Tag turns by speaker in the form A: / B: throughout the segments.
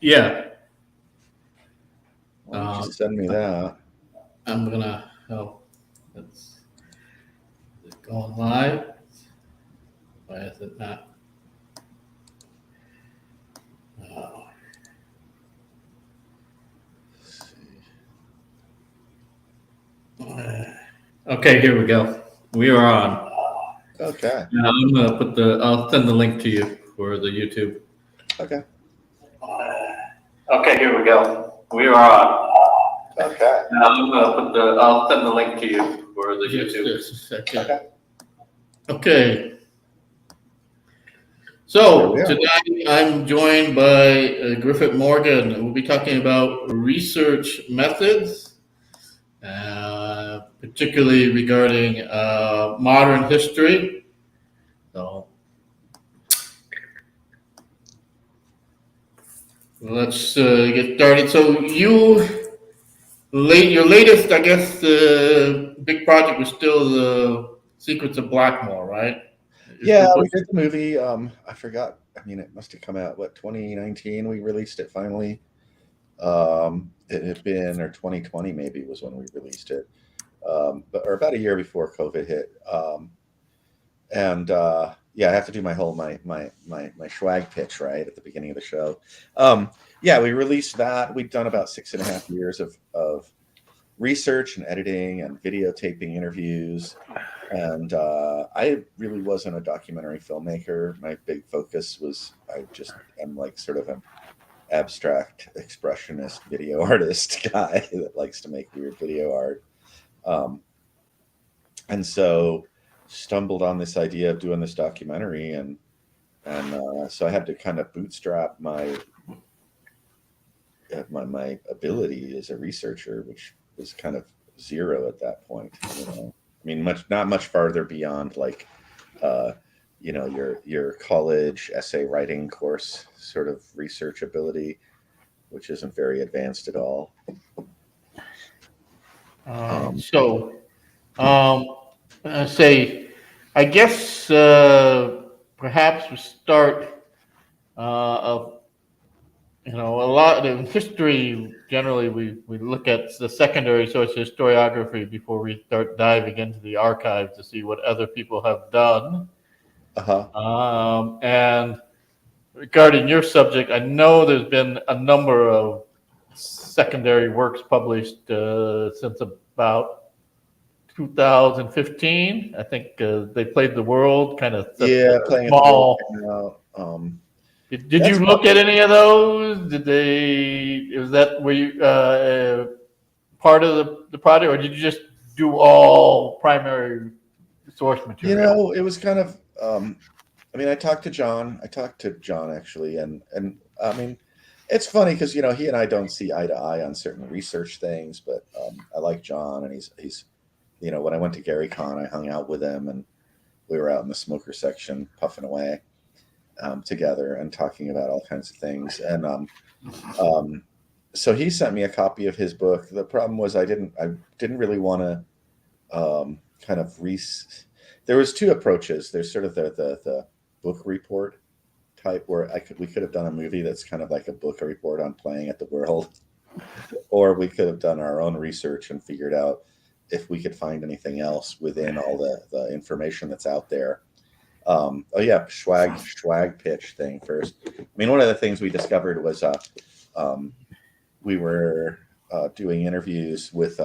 A: Yeah.
B: Why don't you send me that?
A: I'm gonna. Oh, it's going live. Why is it not? Oh.
B: Let's see.
A: Okay, here we go. We are on.
B: Okay.
A: Now I'm gonna put the. I'll send the link to you for the YouTube.
B: Okay.
A: Okay, here we go. We are on.
B: Okay.
A: Now I'm gonna put the. I'll send the link to you for the YouTube. Just a second.
B: Okay.
A: Okay.
B: Here
A: So
B: we are.
A: today I'm joined by Griffith Morgan. We'll be talking about research methods, particularly regarding modern history. So let's get started. So your latest, I guess, big project was still the Secrets of Blackmore, right?
B: Yeah, we did the movie. I forgot. I mean, it must have come out, 2019? We released it finally. It had been, or 2020 maybe was when we released it. Or about a year before COVID hit. Yeah, I have to do my whole my swag pitch right at the beginning of the show. Yeah, we released that. We'd done about 6.5 years of research and editing and videotaping interviews. And I really wasn't a documentary filmmaker. My big focus was I'm like sort of an abstract expressionist video artist guy that likes to make weird video art. And so stumbled on this idea of doing this documentary, and so I had to kind of bootstrap my ability as a researcher, which was kind of zero at that point. I mean, not much farther beyond like your college essay writing course sort of research ability, which isn't very advanced at all.
A: I guess perhaps we start of a lot in history. Generally, we look at the secondary source historiography before we start diving into the archives to see what other people have done. And regarding your subject, I know there's been a number of secondary works published since about 2015. I think They Played the World, kind of
B: playing
A: small.
B: At the world.
A: Did you look at any of those? Was that were you part of the project, or did you just do all primary source material?
B: It was kind of. I mean, I talked to John actually, and I mean, it's funny because he and I don't see eye to eye on certain research things, but I like John, and he's when I went to GaryCon, I hung out with him, and we were out in the smoker section puffing away together and talking about all kinds of things. And so he sent me a copy of his book. The problem was I didn't really want to kind of there was two approaches. There's sort of the book report type where we could have done a movie that's kind of like a book report on Playing at the World, or we could have done our own research and figured out if we could find anything else within all the information that's out there. Swag pitch thing first. I mean, one of the things we discovered was we were doing interviews with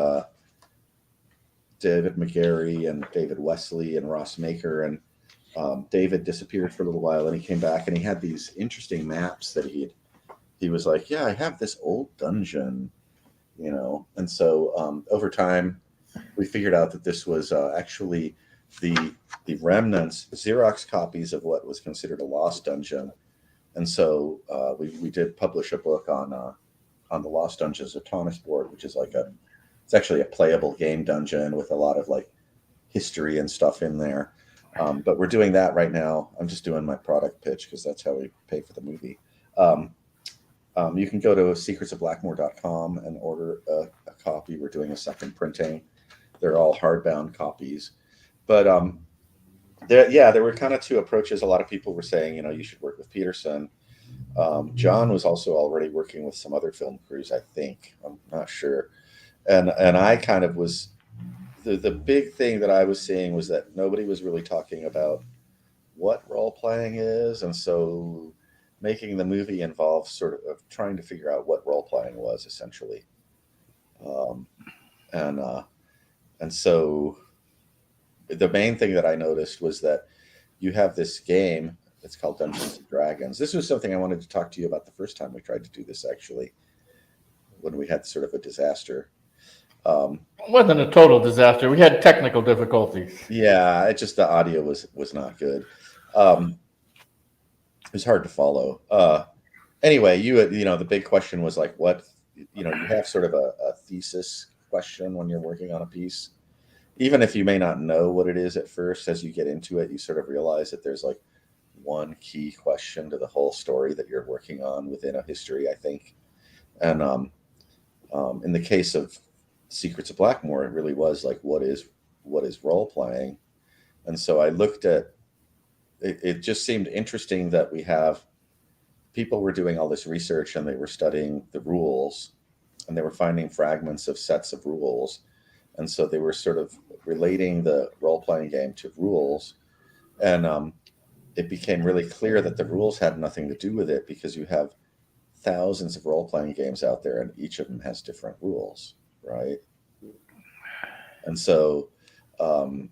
B: David McGarry and David Wesley and Ross Maker, and David disappeared for a little while, and he came back, and he had these interesting maps that he was like, yeah, I have this old dungeon, and so over time we figured out that this was actually the remnants, Xerox copies of what was considered a lost dungeon. And so we did publish a book on the Lost Dungeons of Thomas board, which is it's actually a playable game dungeon with a lot of like history and stuff in there. But we're doing that right now. I'm just doing my product pitch because that's how we pay for the movie. You can go to secretsofblackmore.com and order a copy. We're doing a second printing. They're all hardbound copies. But there were kind of two approaches. A lot of people were saying, you should work with Peterson. John was also already working with some other film crews, I think. I'm not sure. And I kind of was the big thing that I was seeing was that nobody was really talking about what role playing is, and so making the movie involves sort of trying to figure out what role playing was essentially. Um, and so the main thing that I noticed was that you have this game. It's called Dungeons and Dragons. This was something I wanted to talk to you about the first time we tried to do this, actually, when we had sort of a disaster.
A: It wasn't a total disaster. We had technical difficulties.
B: Yeah, it just the audio was not good. Um, it was hard to follow. Anyway, the big question was like, what you have sort of a thesis question when you're working on a piece, even if you may not know what it is at first. As you get into it, you sort of realize that there's like one key question to the whole story that you're working on within a history, I think. And in the case of Secrets of Blackmore, it really was like, what is role playing? And so I looked at it. It just seemed interesting that we have people were doing all this research and they were studying the rules and they were finding fragments of sets of rules. And so they were sort of relating the role playing game to rules. And it became really clear that the rules had nothing to do with it because you have thousands of role playing games out there and each of them has different rules, right? And so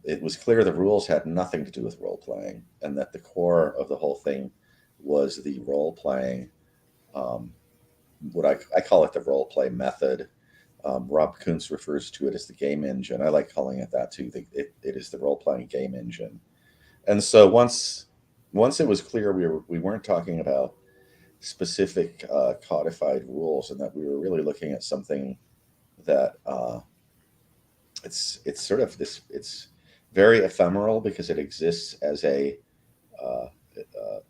B: it was clear the rules had nothing to do with role playing and that the core of the whole thing was the role playing, what I call it the role play method. Rob Kuntz refers to it as the game engine. I like calling it that too. It is the role playing game engine. And so once it was clear we weren't talking about specific codified rules and that we were really looking at something that it's sort of this, it's very ephemeral because it exists as a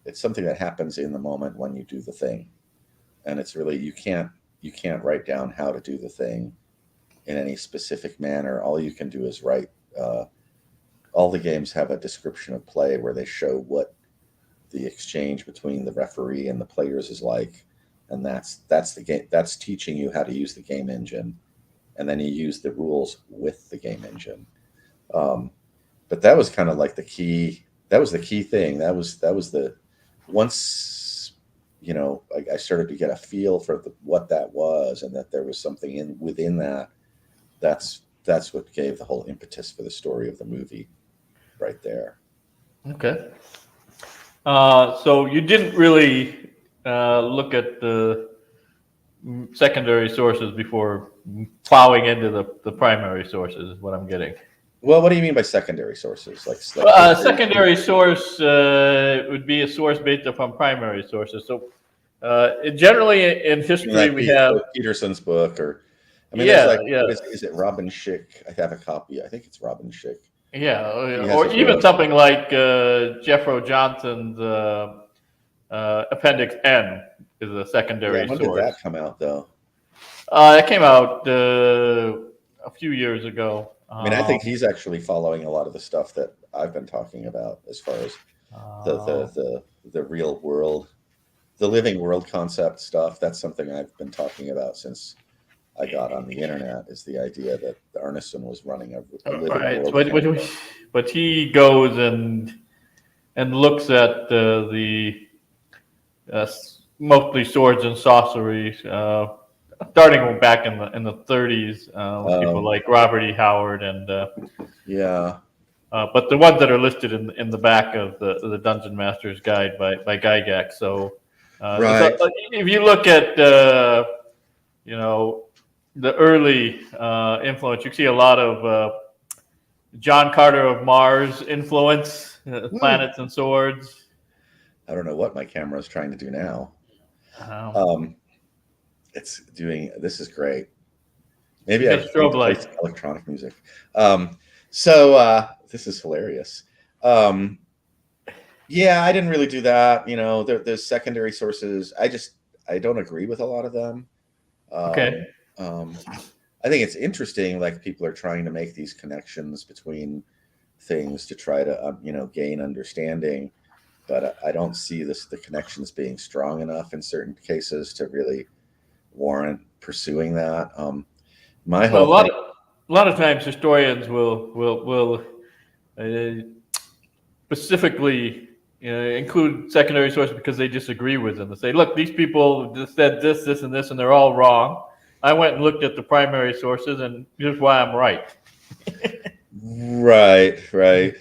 B: it's something that happens in the moment when you do the thing, and it's really you can't write down how to do the thing in any specific manner. All you can do is write. All the games have a description of play where they show what the exchange between the referee and the players is like, and that's the game. That's teaching you how to use the game engine, and then you use the rules with the game engine. But that was kind of like the key. That was the key thing. That was the once I started to get a feel for what that was, and that there was something within that. That's what gave the whole impetus for the story of the movie, right there.
A: Okay. So you didn't really look at the secondary sources before plowing into the primary sources, is what I'm getting.
B: Well, what do you mean by secondary sources? Like history?
A: Secondary source would be a source based upon primary sources. So generally in
B: I mean,
A: history
B: like
A: we have,
B: Peterson's book, or I mean, there's
A: yeah,
B: like,
A: yeah,
B: what is it? Robin Schick. I have a copy. I think it's Robin Schick.
A: yeah,
B: He has
A: or
B: a
A: even
B: book.
A: something like Jeffro Johnson's Appendix N is a
B: Yeah,
A: secondary
B: when did
A: source.
B: that come out, though?
A: It came out a few years ago.
B: I mean, I think he's actually following a lot of the stuff that I've been talking about as far as the
A: Uh,
B: the real world, the living world concept stuff. That's something I've been talking about since I got on the internet. Is the idea that Arneson was running a living
A: right,
B: world campaign.
A: but he goes and looks at mostly swords and sorcery, starting back in the 30s with people
B: Um,
A: like Robert E. Howard and
B: yeah,
A: but the ones that are listed in the back of the Dungeon Master's Guide by Gygax. So
B: right.
A: if you look at you know the early influence, you see a lot of John Carter of Mars influence,
B: Hmm.
A: planets and swords.
B: I don't know what my camera is trying to do now.
A: Um,
B: Um, it's doing. This is great.
A: you
B: Maybe
A: got
B: I
A: a
B: need
A: strobe
B: to play
A: light.
B: some electronic music. So this is hilarious. Um, yeah, I didn't really do that. There's secondary sources. I don't agree with a lot of them.
A: Okay.
B: Um, I think it's interesting. Like, people are trying to make these connections between things to try to gain understanding. but I don't see the connections being strong enough in certain cases to really warrant pursuing that. My
A: Well,
B: whole thing,
A: a lot of times historians will uh, specifically include secondary sources because they disagree with them. They say, look, these people just said this, this, and this, and they're all wrong. I went and looked at the primary sources, and here's why I'm right.
B: right.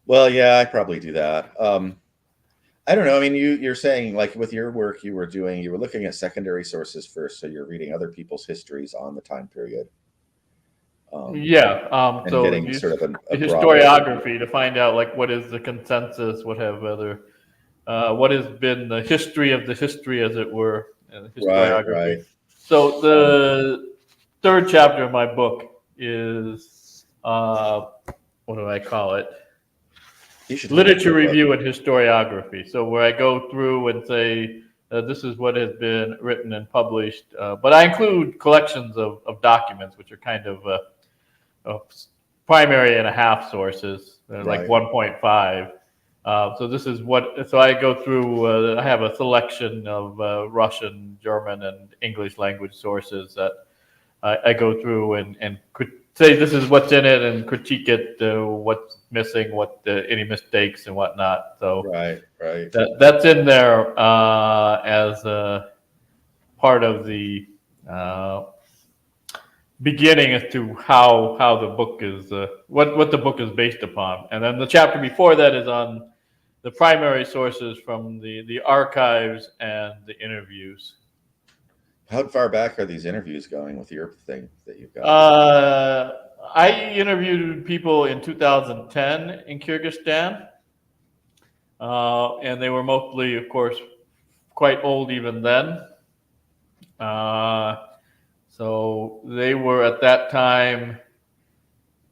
B: Well, yeah, I probably do that. I don't know. I mean, you're saying like with your work you were looking at secondary sources first, so you're reading other people's histories on the time period,
A: Yeah.
B: and
A: So
B: getting sort of
A: the
B: a broad overview.
A: historiography to find out like what is the consensus, what has been the history of the history, as it were, historiography.
B: Right.
A: So
B: Um,
A: the third chapter of my book is what do I call it?
B: you should hold up
A: Literature
B: your book.
A: review and historiography. So where I go through and say this is what has been written and published, but I include collections of documents, which are kind of primary and a half sources, like
B: Right.
A: 1.5. So this is what. So I go through. I have a selection of Russian, German, and English language sources that I go through and say this is what's in it and critique it, what's missing, what any mistakes and whatnot. So
B: Right.
A: that's in there as part of the uh, beginning as to how the book is what the book is based upon, and then the chapter before that is on the primary sources from the archives and the interviews.
B: How far back are these interviews going with your thing that you've got?
A: I interviewed people in 2010 in Kyrgyzstan, and they were mostly, of course, quite old even then. Uh, so they were at that time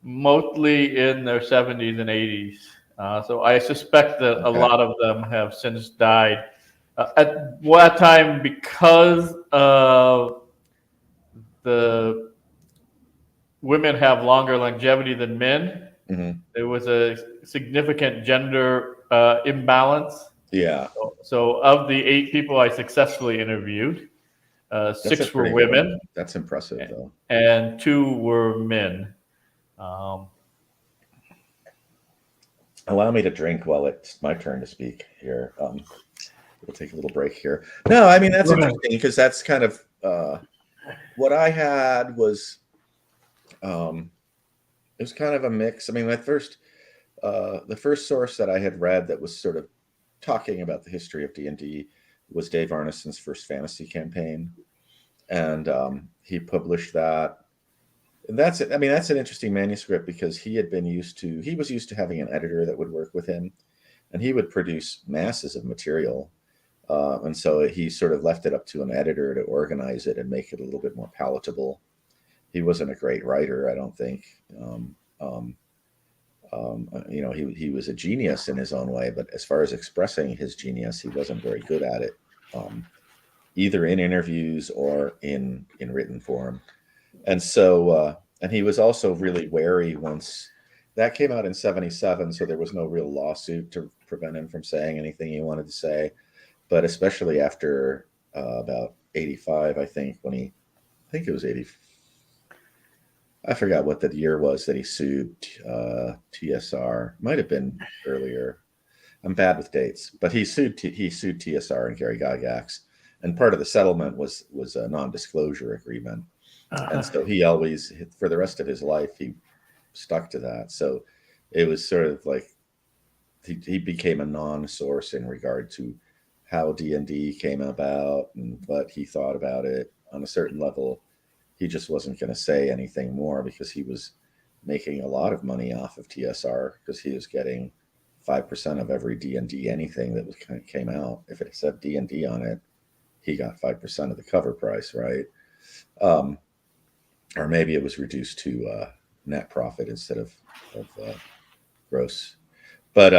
A: mostly in their 70s and 80s. So I suspect that a
B: Okay.
A: lot of them have since died. At that time, because the women have longer longevity than men,
B: Hmm.
A: there was a significant gender imbalance.
B: Yeah,
A: So of the 8 people I successfully interviewed,
B: that's a
A: 6 were
B: pretty good.
A: women
B: That's impressive, though.
A: and 2 were men. Um,
B: Allow me to drink while it's my turn to speak here. We'll take a little break here. No, I mean that's interesting because that's kind of what I had was it was kind of a mix. I mean, the first source that I had read that was sort of talking about the history of D&D was Dave Arneson's first fantasy campaign, and he published that. And that's it. I mean, that's an interesting manuscript because he was used to having an editor that would work with him, and he would produce masses of material. And so he sort of left it up to an editor to organize it and make it a little bit more palatable. He wasn't a great writer, I don't think. He was a genius in his own way, but as far as expressing his genius, he wasn't very good at it, either in interviews or in written form. And so, and he was also really wary once that came out in 77. So there was no real lawsuit to prevent him from saying anything he wanted to say. But especially after about 85, I think I think it was 80. I forgot what the year was that he sued TSR. Might have been earlier. I'm bad with dates, but he sued TSR and Gary Gygax, and part of the settlement was a non-disclosure agreement. And so he always, for the rest of his life, he stuck to that. So it was sort of like he became a non-source in regard to how D&D came about and what he thought about it. On a certain level, he just wasn't going to say anything more because he was making a lot of money off of TSR because he was getting 5% of every D&D anything that came out. If it said D&D on it, he got 5% of the cover price, right? Or maybe it was reduced to net profit instead of gross. But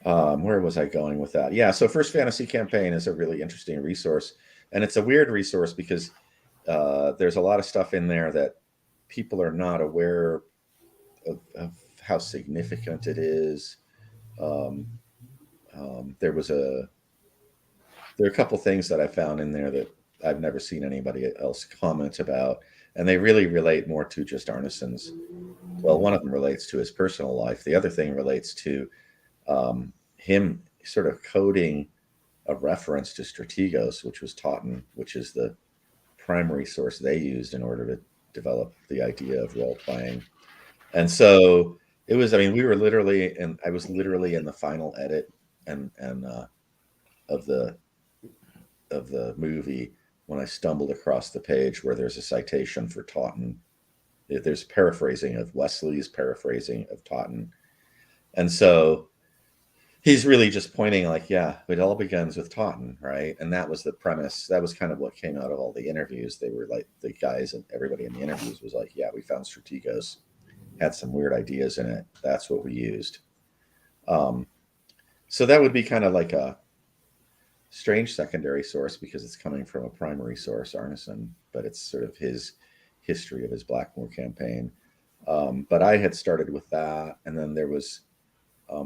B: where was I going with that? Yeah, so First Fantasy Campaign is a really interesting resource, and it's a weird resource because there's a lot of stuff in there that people are not aware of how significant it is. there are a couple things that I found in there that I've never seen anybody else comment about, and they really relate more to just Arneson's. Well, one of them relates to his personal life. The other thing relates to him sort of coding a reference to Strategos, which was Totten, which is the primary source they used in order to develop the idea of role playing. And so it was. I mean, we were literally, and I was literally in the final edit and of the movie when I stumbled across the page where there's a citation for Totten. There's paraphrasing of Wesley's paraphrasing of Totten, and so he's really just pointing like, yeah, it all begins with Totten, right? And that was the premise. That was kind of what came out of all the interviews. They were like, the guys and everybody in the interviews was like, yeah, we found Strategos, had some weird ideas in it. That's what we used. So that would be kind of like a strange secondary source because it's coming from a primary source, Arneson, but it's sort of his history of his Blackmore campaign. But I had started with that, and then there was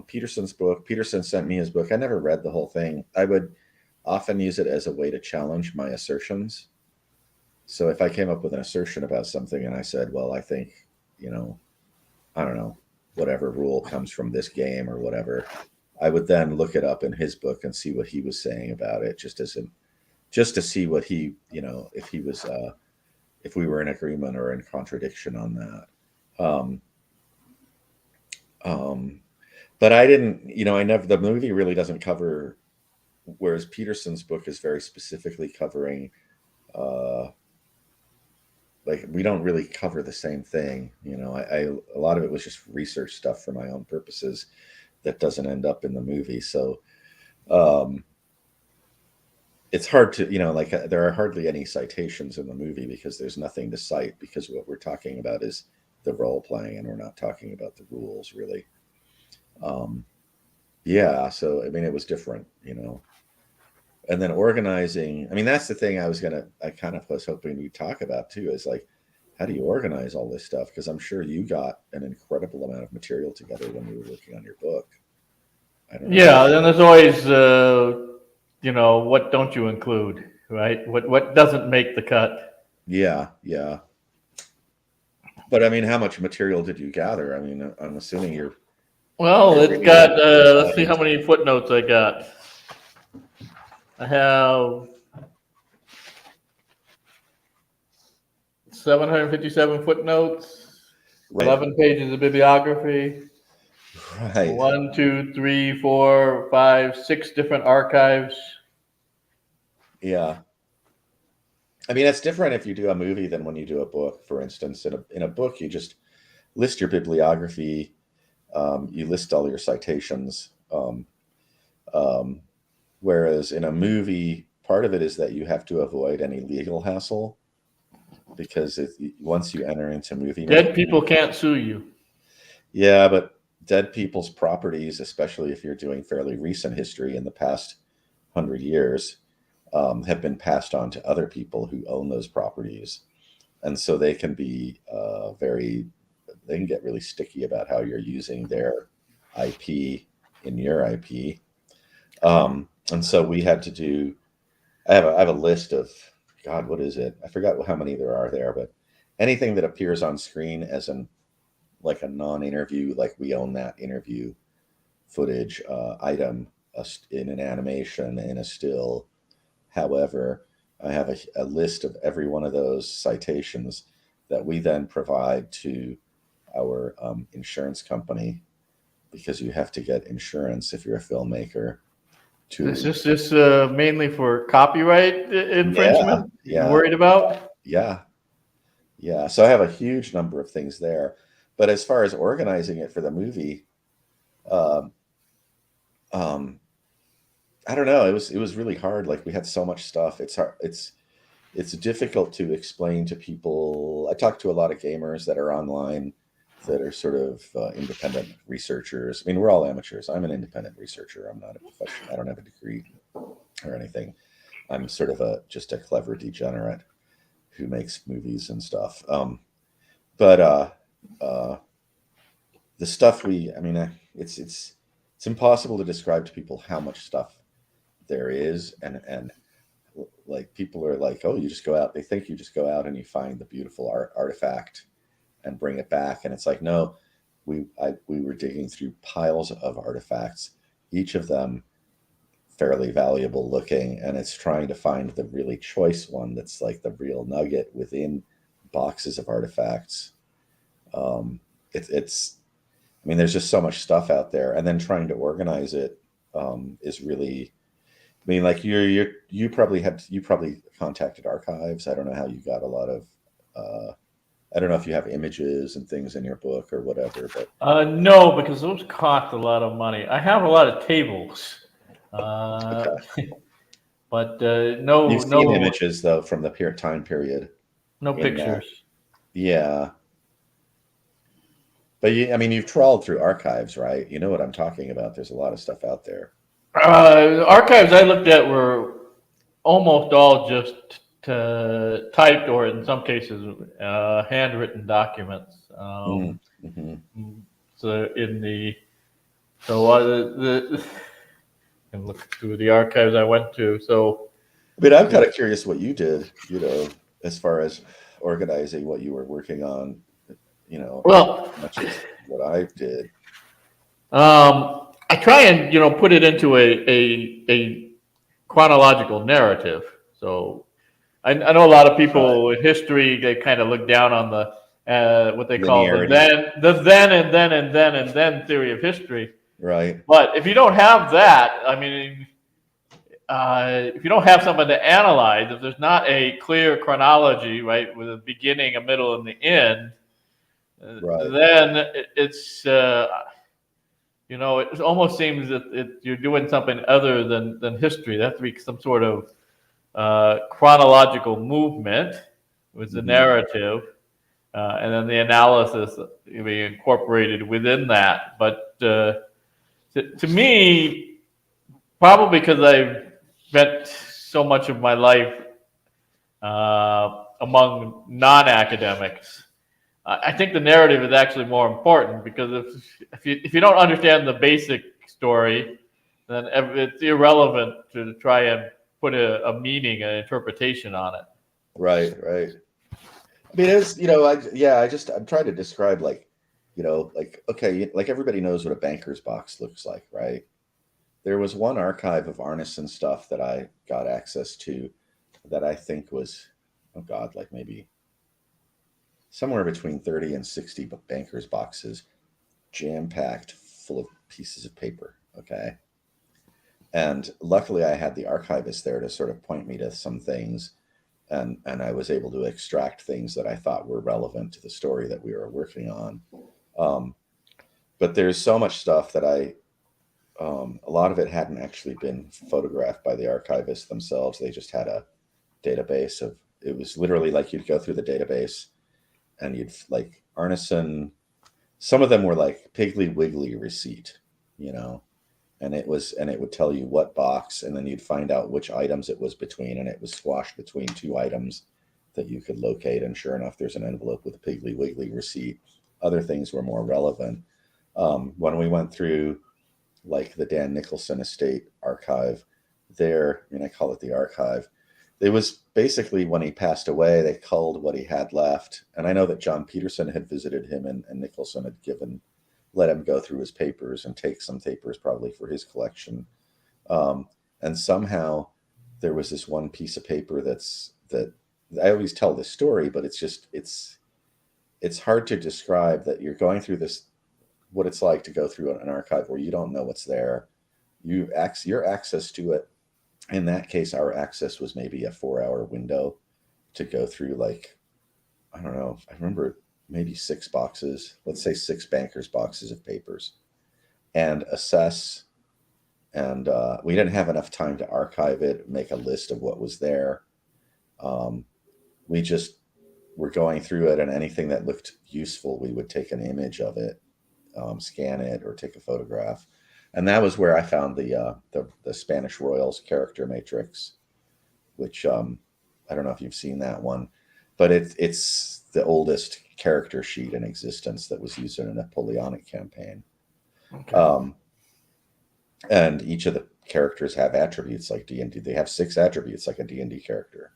B: Peterson's book. Peterson sent me his book. I never read the whole thing. I would often use it as a way to challenge my assertions. So if I came up with an assertion about something and I said, well, I think, I don't know, whatever rule comes from this game or whatever, I would then look it up in his book and see what he was saying about it, just to see what he, if he was, if we were in agreement or in contradiction on that. But I didn't, the movie really doesn't cover, whereas Peterson's book is very specifically covering, like we don't really cover the same thing. A lot of it was just research stuff for my own purposes that doesn't end up in the movie. So, it's hard to, like there are hardly any citations in the movie because there's nothing to cite because what we're talking about is the role playing and we're not talking about the rules really. Yeah. So, I mean, it was different, and then organizing. I mean, that's the thing I kind of was hoping we'd talk about too, is like, how do you organize all this stuff? Because I'm sure you got an incredible amount of material together when you were working on your book. I don't know.
A: Yeah, then there's always, what don't you include, right? What doesn't make the cut?
B: Yeah, yeah. But I mean, how much material did you gather? I mean, I'm assuming you're
A: Well, it's
B: really
A: got,
B: into
A: let's see how many footnotes I got. I have 757 footnotes,
B: right,
A: 11 pages of bibliography,
B: right.
A: 1, 2, 3, 4, 5, 6 different archives.
B: Yeah. I mean, it's different if you do a movie than when you do a book. For instance, in a book, you just list your bibliography, you list all your citations. Um, Whereas in a movie, part of it is that you have to avoid any legal hassle because once you enter into movie
A: Dead
B: making,
A: people can't sue you.
B: yeah, but dead people's properties, especially if you're doing fairly recent history in the past 100 years, have been passed on to other people who own those properties, and so they can be they can get really sticky about how you're using their IP in your IP. And so we had to do. I have a list of, God, what is it? I forgot how many there are there, but anything that appears on screen as like a non-interview, like we own that interview footage item in an animation, in a still. However, I have a list of every one of those citations that we then provide to our insurance company, because you have to get insurance if you're a filmmaker.
A: Is
B: To
A: this mainly for copyright
B: Yeah,
A: infringement you're
B: yeah,
A: worried about?
B: yeah, yeah. So I have a huge number of things there. But as far as organizing it for the movie, um, um, I don't know. It was really hard. Like we had so much stuff. It's hard. It's difficult to explain to people. I talk to a lot of gamers that are online that are sort of independent researchers. I mean, we're all amateurs. I'm an independent researcher. I'm not a professional. I don't have a degree or anything. I'm sort of just a clever degenerate who makes movies and stuff. But the stuff I mean, it's it's impossible to describe to people how much stuff there is, and like people are like, oh, you just go out. They think you just go out and you find the beautiful artifact and bring it back, and it's like, no, we were digging through piles of artifacts, each of them fairly valuable looking, and it's trying to find the really choice one that's like the real nugget within boxes of artifacts. It's I mean, there's just so much stuff out there, and then trying to organize it is really. I mean, like you probably contacted archives. I don't know how you got a lot of. I don't know if you have images and things in your book or whatever, but
A: No, because those cost a lot of money. I have a lot of tables,
B: okay.
A: but
B: You've seen images though from the time period
A: no
B: in that.
A: pictures.
B: Yeah, but I mean, you've trawled through archives, right? You know what I'm talking about. There's a lot of stuff out there.
A: Archives I looked at were almost all just typed, or in some cases, handwritten documents.
B: Mm-hmm.
A: So in the so the and look through the archives I went to. So
B: I mean, I'm kind of curious what you did, as far as organizing what you were working on,
A: well,
B: as much as what I did.
A: I try and put it into a chronological narrative. So I know a lot of
B: Right.
A: people in history, they kind of look down on the what they call
B: Linearity.
A: the then and then and then and then theory of history.
B: Right.
A: But if you don't have that, I mean, if you don't have something to analyze, if there's not a clear chronology, right, with a beginning, a middle, and the end,
B: Right.
A: then it's it almost seems that you're doing something other than history. There has to be some sort of chronological movement with the
B: Mm-hmm.
A: narrative, and then the analysis be incorporated within that. But to me, probably because I've spent so much of my life among non-academics, I think the narrative is actually more important, because if you don't understand the basic story, then it's irrelevant to try and put a meaning, an interpretation on it.
B: Right. Right. I mean, I'm trying to describe like okay, like everybody knows what a banker's box looks like, right? There was one archive of Arneson stuff that I got access to that I think was, oh God, like maybe somewhere between 30 and 60 banker's boxes, jam packed full of pieces of paper. Okay. And luckily, I had the archivist there to sort of point me to some things. And I was able to extract things that I thought were relevant to the story that we were working on. Um, but there's so much stuff that a lot of it hadn't actually been photographed by the archivists themselves. They just had a database of, it was literally like you'd go through the database and you'd like Arneson, some of them were like Piggly Wiggly receipt, you know, and it would tell you what box, and then you'd find out which items it was between, and it was squashed between two items that you could locate. And sure enough, there's an envelope with a Piggly Wiggly receipt. Other things were more relevant. When we went through like the Dan Nicholson estate archive there, I mean, I call it the archive. It was basically when he passed away, they culled what he had left. And I know that John Peterson had visited him, and Nicholson had let him go through his papers and take some papers probably for his collection. And somehow there was this one piece of paper that I always tell this story, but it's hard to describe that you're going through this, what it's like to go through an archive where you don't know what's there. Your access to it. In that case, our access was maybe a 4-hour window to go through, like, I don't know, I remember maybe 6 boxes, let's say 6 bankers' boxes of papers, and assess. And we didn't have enough time to archive it, make a list of what was there. We just were going through it, and anything that looked useful, we would take an image of it, scan it, or take a photograph. And that was where I found the Spanish Royals character matrix, which I don't know if you've seen that one, but it's the oldest character sheet in existence that was used in a Napoleonic campaign.
A: Okay.
B: and each of the characters have attributes like D&D. They have 6 attributes like a D&D character,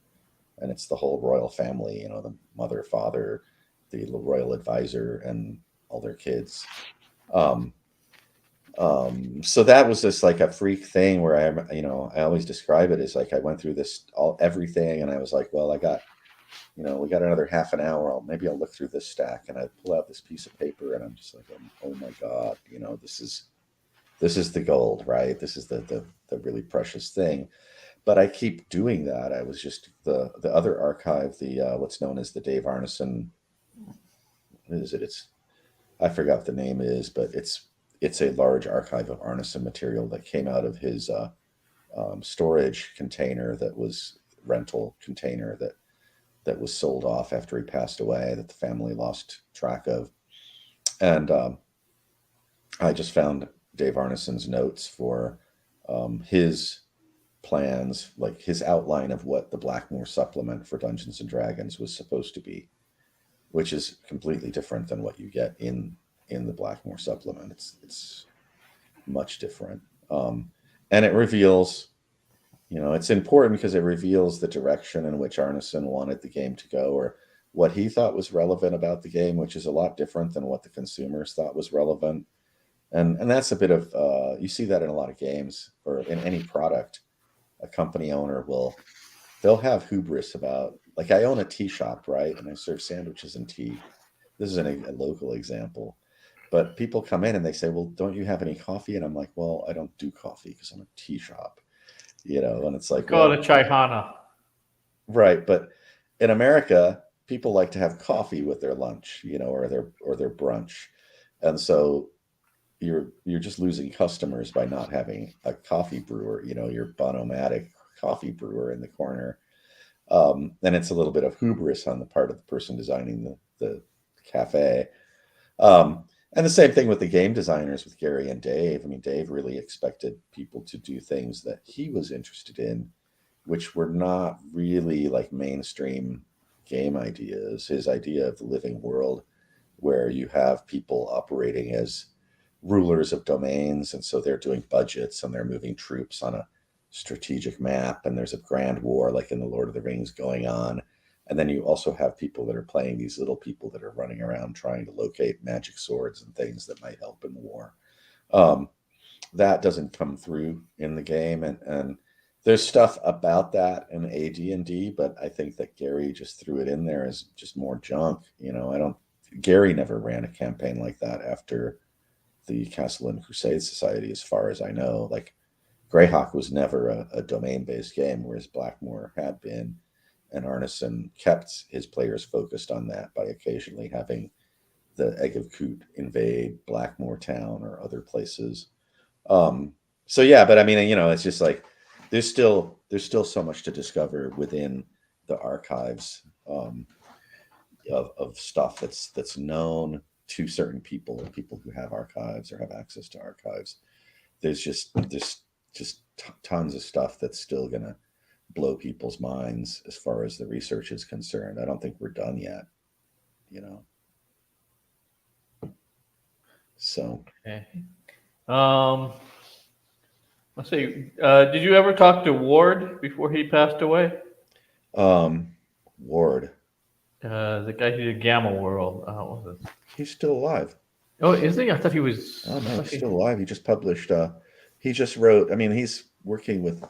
B: and it's the whole royal family. You know, the mother, father, the royal advisor, and all their kids. Um, so that was just like a freak thing where I always describe it as like I went through everything, and I was like, well, we got another half an hour. Maybe I'll look through this stack, and I pull out this piece of paper, and I'm just like, oh my god, this is the gold, right? This is the really precious thing. But I keep doing that. I was just the other archive, the what's known as the Dave Arneson. What is it? I forgot what the name is, but it's a large archive of Arneson material that came out of his storage container, that was rental container that was sold off after he passed away, that the family lost track of. And I just found Dave Arneson's notes for his plans, like his outline of what the Blackmoor supplement for Dungeons and Dragons was supposed to be, which is completely different than what you get in the Blackmoor supplement. It's much different, and it reveals, it's important because it reveals the direction in which Arneson wanted the game to go, or what he thought was relevant about the game, which is a lot different than what the consumers thought was relevant. And that's a bit of you see that in a lot of games or in any product. A company owner they'll have hubris about, like, I own a tea shop, right, and I serve sandwiches and tea. This is a local example, but people come in and they say, well, don't you have any coffee? And I'm like, well, I don't do coffee because I'm a tea shop, and it's
A: We
B: like,
A: call
B: well,
A: it a chaihana.
B: right, but in America, people like to have coffee with their lunch, or their brunch. And so you're just losing customers by not having a coffee brewer, your Bonomatic coffee brewer in the corner. And it's a little bit of hubris on the part of the person designing the cafe. And the same thing with the game designers, with Gary and Dave. I mean, Dave really expected people to do things that he was interested in, which were not really like mainstream game ideas. His idea of the living world, where you have people operating as rulers of domains, and so they're doing budgets and they're moving troops on a strategic map, and there's a grand war like in the Lord of the Rings going on. And then you also have people that are playing these little people that are running around trying to locate magic swords and things that might help in the war. um, that doesn't come through in the game, and there's stuff about that in AD&D, but I think that Gary just threw it in there as just more junk. I don't Gary never ran a campaign like that after the Castle and Crusade Society, as far as I know. Like, Greyhawk was never a domain-based game, whereas Blackmoor had been, and Arneson kept his players focused on that by occasionally having the Egg of Coot invade Blackmoor Town or other places. So yeah, but I mean, it's just like there's still so much to discover within the archives, of stuff that's known to certain people who have archives or have access to archives. There's just tons of stuff that's still gonna blow people's minds as far as the research is concerned. I don't think we're done yet, you know. So
A: Okay. Um, let's see. Did you ever talk to Ward before he passed away?
B: Ward,
A: The guy who did Gamma World. What was it?
B: he's still alive.
A: Oh, is he? I thought he was.
B: Oh
A: I
B: no,
A: thought
B: he's still alive. He just published. He just wrote. I mean, he's working with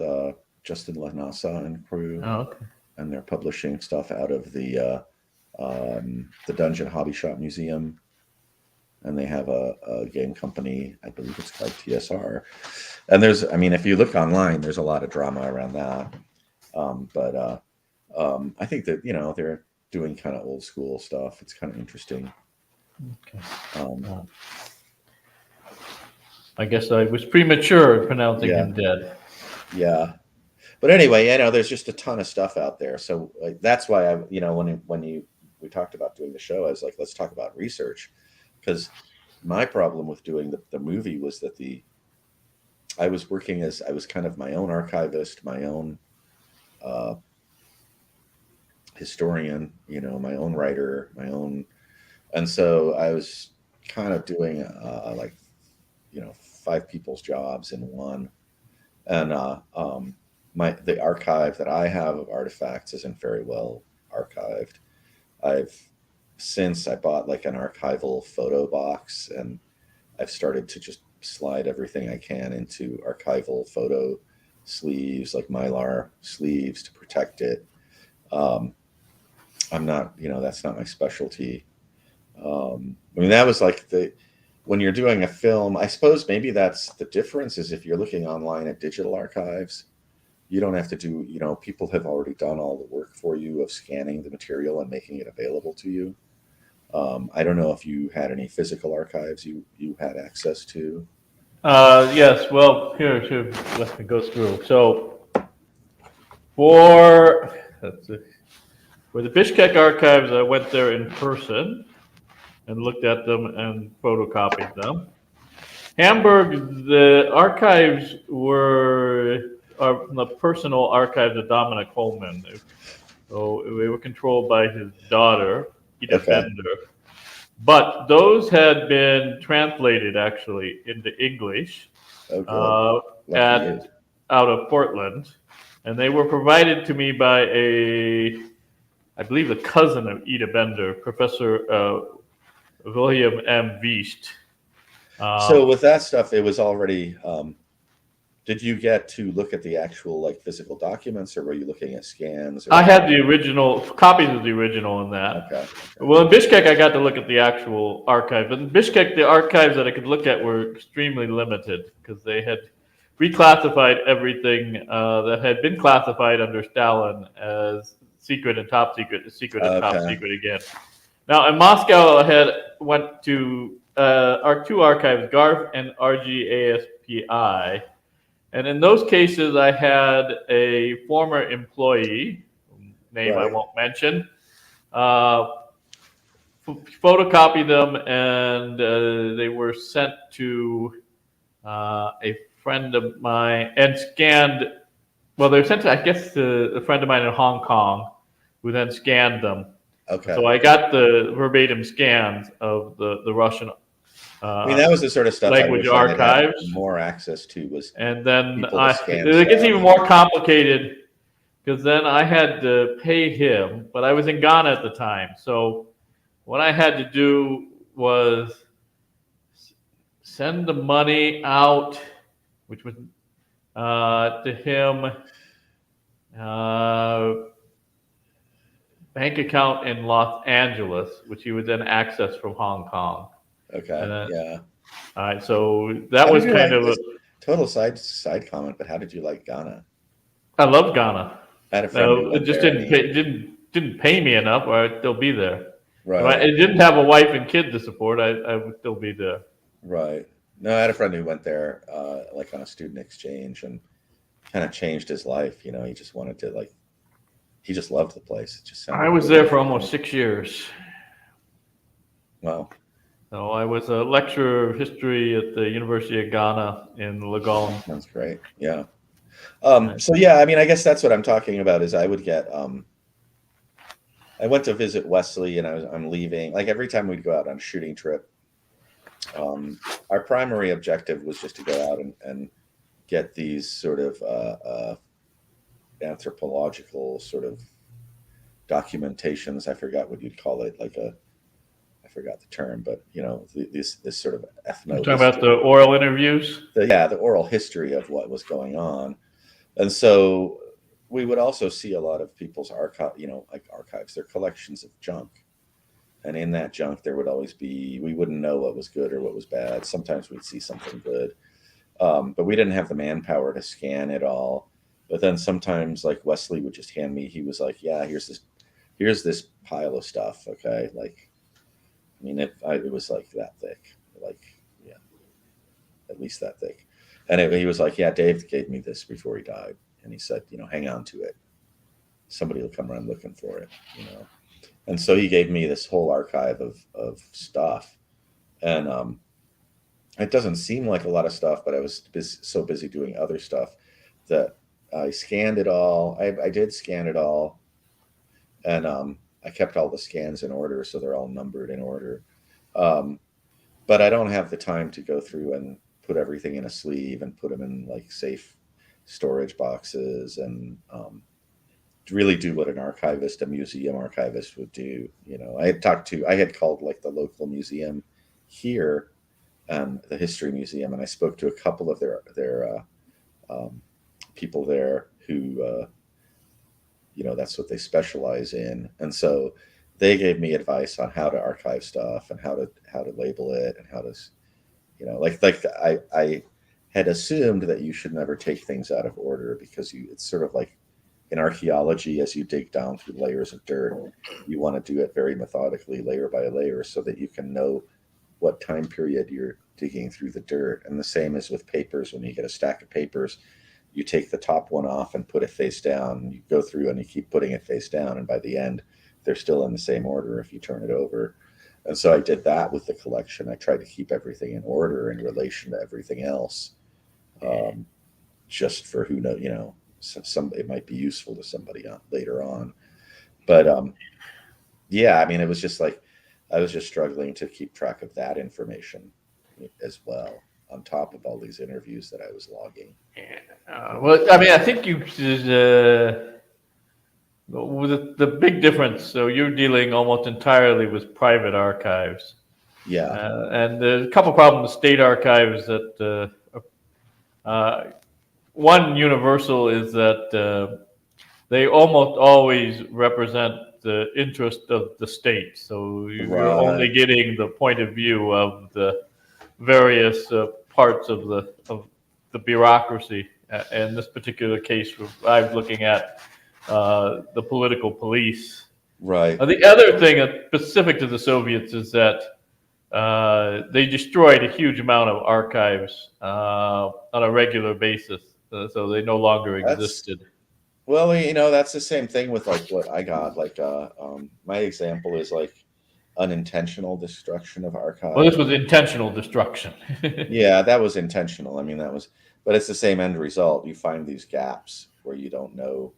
B: Justin Lanasa and crew,
A: Oh, okay.
B: and they're publishing stuff out of the Dungeon Hobby Shop Museum, and they have a game company. I believe it's called TSR. And I mean, if you look online, there's a lot of drama around that. But I think that they're doing kind of old school stuff. It's kind of interesting.
A: Okay.
B: Um,
A: I guess I was premature in pronouncing
B: yeah,
A: him dead.
B: yeah. But anyway, there's just a ton of stuff out there. So that's why when we talked about doing the show, I was like, let's talk about research, because my problem with doing the movie was that I was working as I was kind of my own archivist, my own uh, historian, my own writer, and so I was kind of doing like 5 people's jobs in one. And the archive that I have of artifacts isn't very well archived. Since I bought like an archival photo box, and I've started to just slide everything I can into archival photo sleeves, like Mylar sleeves, to protect it. I'm not, that's not my specialty. I mean, that was like when you're doing a film, I suppose maybe that's the difference, is if you're looking online at digital archives, you don't have to do, people have already done all the work for you of scanning the material and making it available to you. I don't know if you had any physical archives you had access to.
A: Yes, well, here, let me go through. So for the Bishkek archives, I went there in person and looked at them and photocopied them. Hamburg, the archives are the personal archives of Dominic Holman. So they were controlled by his daughter, Ida
B: Okay.
A: Bender. But those had been translated actually into English
B: Oh, good.
A: out of Portland, and they were provided to me by I believe, a cousin of Ida Bender, Professor William M. Wiest.
B: So with that stuff, it was already. Did you get to look at the actual like physical documents, or were you looking at scans?
A: I had the original copies of the original in that.
B: Okay.
A: Well, in Bishkek, I got to look at the actual archive. But in Bishkek, the archives that I could look at were extremely limited because they had reclassified everything that had been classified under Stalin as secret and top secret, secret and top secret again. Now, in Moscow, I went to our 2 archives, GARF and RGASPI. And in those cases, I had a former employee, name I won't mention, photocopy them, and they were sent to a friend of mine and scanned. Well, they were sent to, I guess, a friend of mine in Hong Kong, who then scanned them.
B: Okay.
A: So I got the verbatim scans of the Russian.
B: I mean, that was the sort of stuff
A: language archives.
B: More access to was.
A: And then
B: it
A: gets even more complicated because then I had to pay him, but I was in Ghana at the time. So what I had to do was send the money out, which was to him, bank account in Los Angeles, which he would then access from Hong Kong.
B: Okay. Yeah.
A: All right. So that was kind of a
B: total side comment, but how did you like Ghana?
A: I love Ghana.
B: I had a friend who went
A: it just
B: there,
A: didn't pay me enough, or I'd still be there.
B: Right.
A: If I didn't have a wife and kid to support, I would still be there.
B: Right. No, I had a friend who went there, like on a student exchange, and kind of changed his life. He just wanted to he just loved the place. It just
A: I was there for almost 6 years.
B: Wow.
A: So I was a lecturer of history at the University of Ghana in Legon.
B: Sounds great. Yeah. So yeah, I mean, I guess that's what I'm talking about. Is I would get. I went to visit Wesley, and I'm leaving. Like every time we'd go out on a shooting trip, our primary objective was just to go out and get these sort of anthropological sort of documentations. I forgot what you'd call it, I forgot the term, but this sort of ethno.
A: You're talking about the oral interviews?
B: The oral history of what was going on. And so we would also see a lot of people's archives, their collections of junk. And in that junk, there would always be, we wouldn't know what was good or what was bad. Sometimes we'd see something good, but we didn't have the manpower to scan it all. But then sometimes, like Wesley would just hand me, he was like, yeah, here's this pile of stuff. Okay. I mean, it was like that thick, at least that thick. And he was like, yeah, Dave gave me this before he died. And he said, hang on to it. Somebody will come around looking for it, And so he gave me this whole archive of stuff. And it doesn't seem like a lot of stuff, but I was so busy doing other stuff that I scanned it all. I did scan it all. And I kept all the scans in order, so they're all numbered in order. But I don't have the time to go through and put everything in a sleeve and put them in like safe storage boxes, and really do what an archivist, a museum archivist would do. I had called like the local museum here, the history museum, and I spoke to a couple of their people there who that's what they specialize in, and so they gave me advice on how to archive stuff and how to label it and how to I had assumed that you should never take things out of order, because it's sort of like in archaeology, as you dig down through layers of dirt, you want to do it very methodically, layer by layer, so that you can know what time period you're digging through the dirt. And the same is with papers. When you get a stack of papers, you take the top one off and put it face down. You go through and you keep putting it face down, and by the end, they're still in the same order if you turn it over. And so I did that with the collection. I tried to keep everything in order in relation to everything else, just for who knows, some it might be useful to somebody later on. But yeah, I mean, it was just like I was just struggling to keep track of that information as well, on top of all these interviews that I was logging.
A: Well, I mean, I think you with the big difference. So you're dealing almost entirely with private archives.
B: Yeah.
A: And there's a couple problems with state archives that one universal is that they almost always represent the interest of the state. So you're only getting the point of view of the various parts of the bureaucracy. In this particular case, I'm looking at the political police.
B: Right.
A: The other thing specific to the Soviets is that they destroyed a huge amount of archives on a regular basis, so they no longer existed.
B: Well, that's the same thing with like what I got. Like, my example is like unintentional destruction of archives.
A: Well, this was intentional destruction.
B: Yeah, that was intentional. I mean, but it's the same end result. You find these gaps where you don't know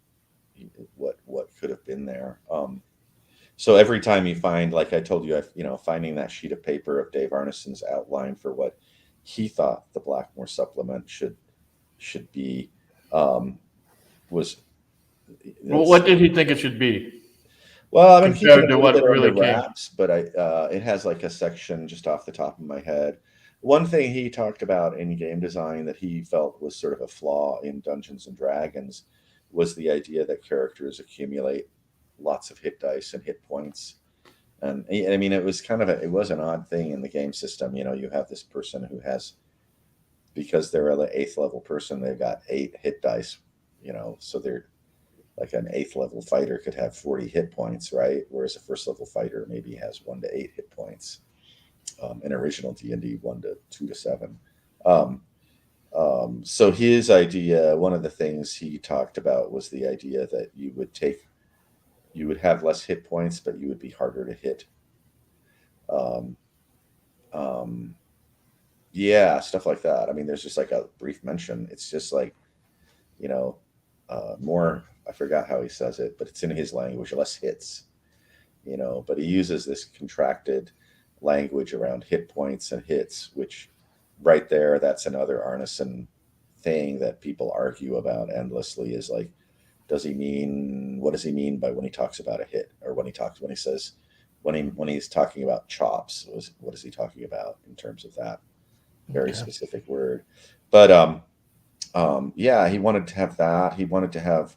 B: what could have been there. So every time you find, like I told you, finding that sheet of paper of Dave Arneson's outline for what he thought the Blackmore supplement should be, was.
A: Well, what did he think it should be?
B: Well, I've been keeping it a little bit
A: really
B: under wraps, but it has like a section just off the top of my head. One thing he talked about in game design that he felt was sort of a flaw in Dungeons and Dragons was the idea that characters accumulate lots of hit dice and hit points. And I mean, it was it was an odd thing in the game system. You have this person who has, because they're an 8th level person, they've got 8 hit dice, so they're like an 8th level fighter could have 40 hit points, right? Whereas a 1st level fighter maybe has 1 to 8 hit points. In original D&D, 1 to 2 to 7. So his idea, one of the things he talked about was the idea that you would have less hit points, but you would be harder to hit. Yeah, stuff like that. I mean, there's just like a brief mention. It's just like, more, I forgot how he says it, but it's in his language, less hits, but he uses this contracted language around hit points and hits, which right there, that's another Arneson thing that people argue about endlessly, is like, what does he mean by when he talks about a hit, or when he's talking about chops, what is he talking about in terms of that very specific word? But yeah, he wanted to have that. He wanted to have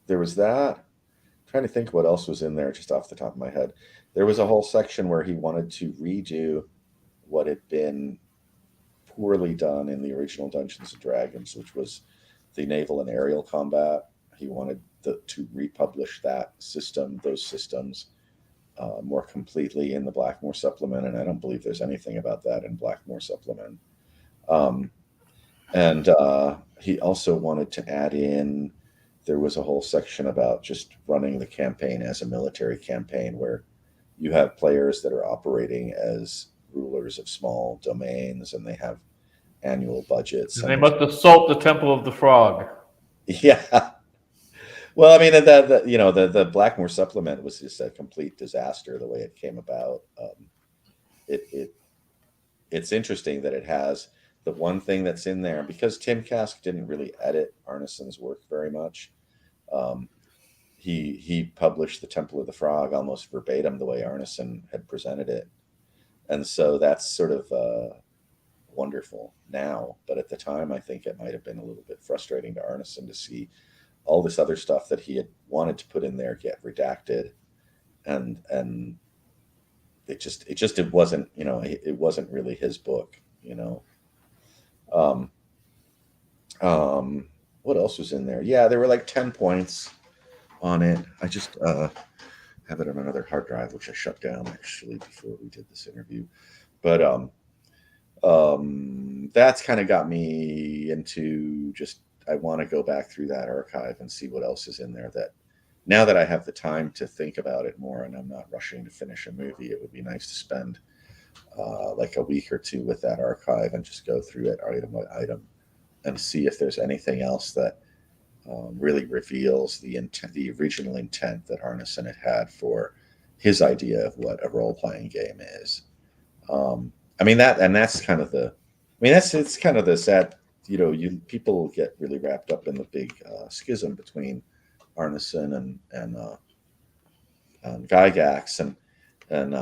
B: there was that. I'm trying to think what else was in there just off the top of my head. There was a whole section where he wanted to redo what had been poorly done in the original Dungeons and Dragons, which was the naval and aerial combat. He wanted to republish those systems more completely in the Blackmore supplement, and I don't believe there's anything about that in Blackmore supplement. And he also wanted to add in, there was a whole section about just running the campaign as a military campaign, where you have players that are operating as rulers of small domains, and they have annual budgets.
A: And they must assault the Temple of the Frog.
B: Yeah. Well, I mean, the Blackmore supplement was just a complete disaster the way it came about. it's interesting that it has the one thing that's in there, because Tim Kask didn't really edit Arneson's work very much. Um, he published The Temple of the Frog almost verbatim the way Arneson had presented it, and so that's sort of wonderful now. But at the time, I think it might have been a little bit frustrating to Arneson to see all this other stuff that he had wanted to put in there get redacted, and it wasn't, it wasn't really his book. Um, what else was in there? Yeah, there were like 10 points on it. I just have it on another hard drive, which I shut down actually before we did this interview. But that's kind of got me into just, I want to go back through that archive and see what else is in there, that now that I have the time to think about it more and I'm not rushing to finish a movie, it would be nice to spend like a week or two with that archive and just go through it item by item and see if there's anything else that really reveals the intent, the original intent that Arneson had for his idea of what a role-playing game is. I mean, that's kind of the, it's kind of the sad, people get really wrapped up in the big schism between Arneson and Gygax, and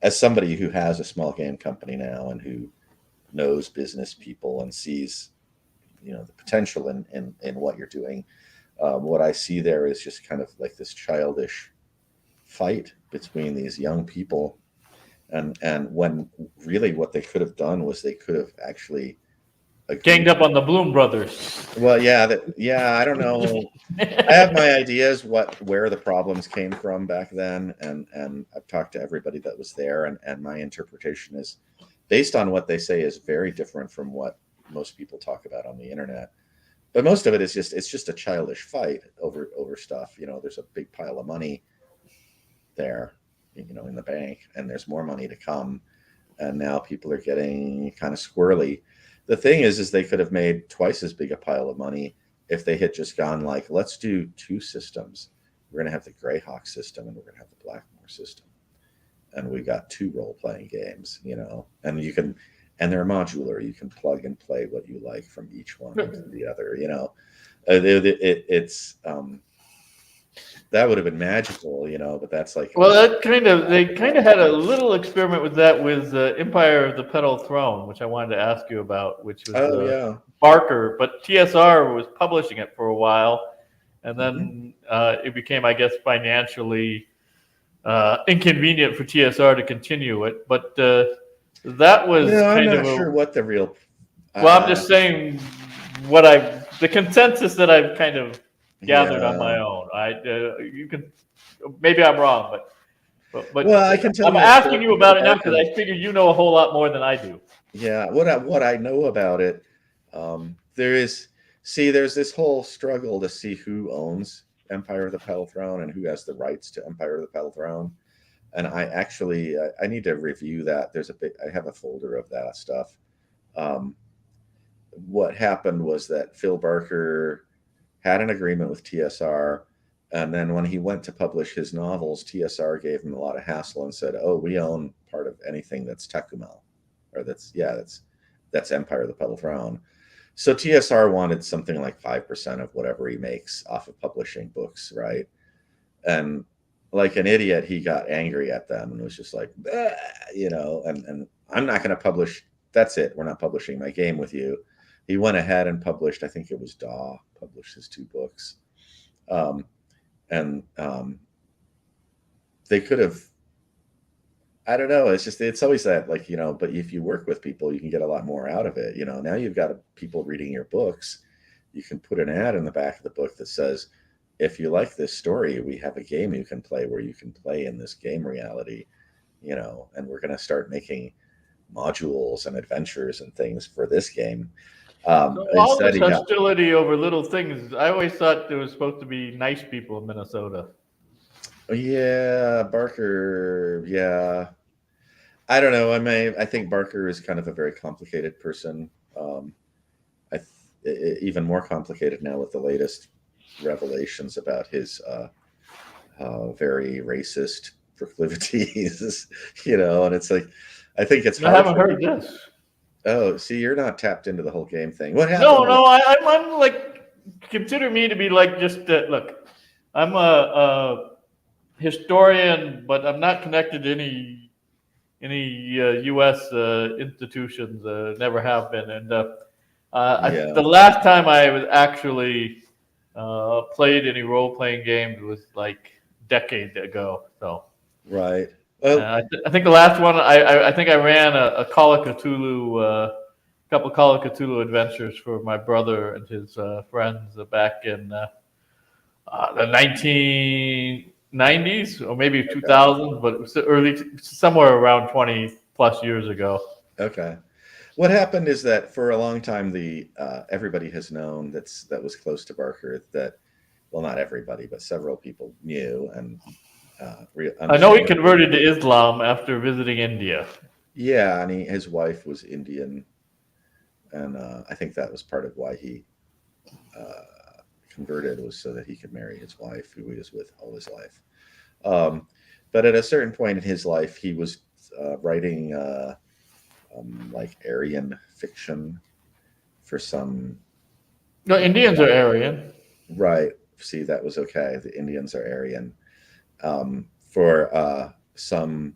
B: as somebody who has a small game company now and who knows business people and sees, the potential in what you're doing, what I see there is just kind of like this childish fight between these young people, and when really what they could have done was they could have actually
A: ganged up on the Bloom brothers.
B: Well, I don't know. I have my ideas where the problems came from back then, and I've talked to everybody that was there, and my interpretation is based on what they say is very different from what most people talk about on the internet. But most of it is it's just a childish fight over stuff. There's a big pile of money there, in the bank, and there's more money to come, and now people are getting kind of squirrely. The thing is they could have made twice as big a pile of money if they had just gone like, let's do 2 systems. We're going to have the Greyhawk system and we're going to have the Blackmore system. And we got 2 role-playing games, and you can, and they're modular. You can plug and play what you like from each one into the other, it's that would have been magical, but that's like,
A: well, they kind of had a little experiment with that with Empire of the Petal Throne, which I wanted to ask you about, which was Barker, but TSR was publishing it for a while, and then it became, I guess, financially inconvenient for TSR to continue it. But that was
B: I'm not sure what the real.
A: Well, I'm just saying the consensus that I've kind of gathered on my own. You can, maybe I'm wrong, but
B: well, I can tell
A: I'm asking you about it now because I figure you know a whole lot more than I do.
B: Yeah, what I know about it, there's this whole struggle to see who owns Empire of the Petal Throne and who has the rights to Empire of the Petal Throne. And I actually I need to review that. I have a folder of that stuff. What happened was that Phil Barker had an agreement with TSR, and then when he went to publish his novels, TSR gave him a lot of hassle and said, "Oh, we own part of anything that's Tecumel, or that's Empire of the Petal Throne." So TSR wanted something like 5% of whatever he makes off of publishing books, right? And like an idiot, he got angry at them and was just like, and I'm not going to publish. That's it. We're not publishing my game with you. He went ahead and published, I think it was Daw, published his 2 books. They could have, I don't know. It's always that, like, but if you work with people, you can get a lot more out of it. Now you've got people reading your books. You can put an ad in the back of the book that says, if you like this story, we have a game you can play where you can play in this game reality, and we're going to start making modules and adventures and things for this game.
A: So all this hostility over little things, I always thought there was supposed to be nice people in Minnesota.
B: Yeah, Barker. Yeah, I don't know. I think Barker is kind of a very complicated person. Even more complicated now with the latest revelations about his very racist proclivities. And it's like, I think it's
A: I
B: hard
A: haven't
B: for
A: heard
B: people.
A: this.
B: Oh, see, you're not tapped into the whole game thing. What
A: No,
B: happened was,
A: no, I'm like, consider me to be like just look. I'm a historian, but I'm not connected to any U.S. Institutions. Never have been, and
B: yeah,
A: the last time I was actually played any role playing games was like a decade ago. So
B: right. Well,
A: I think the last one I think I ran a Call of Cthulhu, couple Call of Cthulhu adventures for my brother and his friends back in the 1990s or maybe
B: okay,
A: 2000s, but it was early, somewhere around 20 plus years ago.
B: okay. What happened is that for a long time, the everybody has known that was close to Barker that, well, not everybody, but several people knew and
A: I know he
B: understandably.
A: converted to Islam after visiting India.
B: Yeah, and his wife was Indian, and I think that was part of why he converted, was so that he could marry his wife, who he was with all his life. Um, but at a certain point in his life, he was writing like Aryan fiction for some.
A: No, Indians are Aryan.
B: Right. See, that was okay. The Indians are Aryan, for some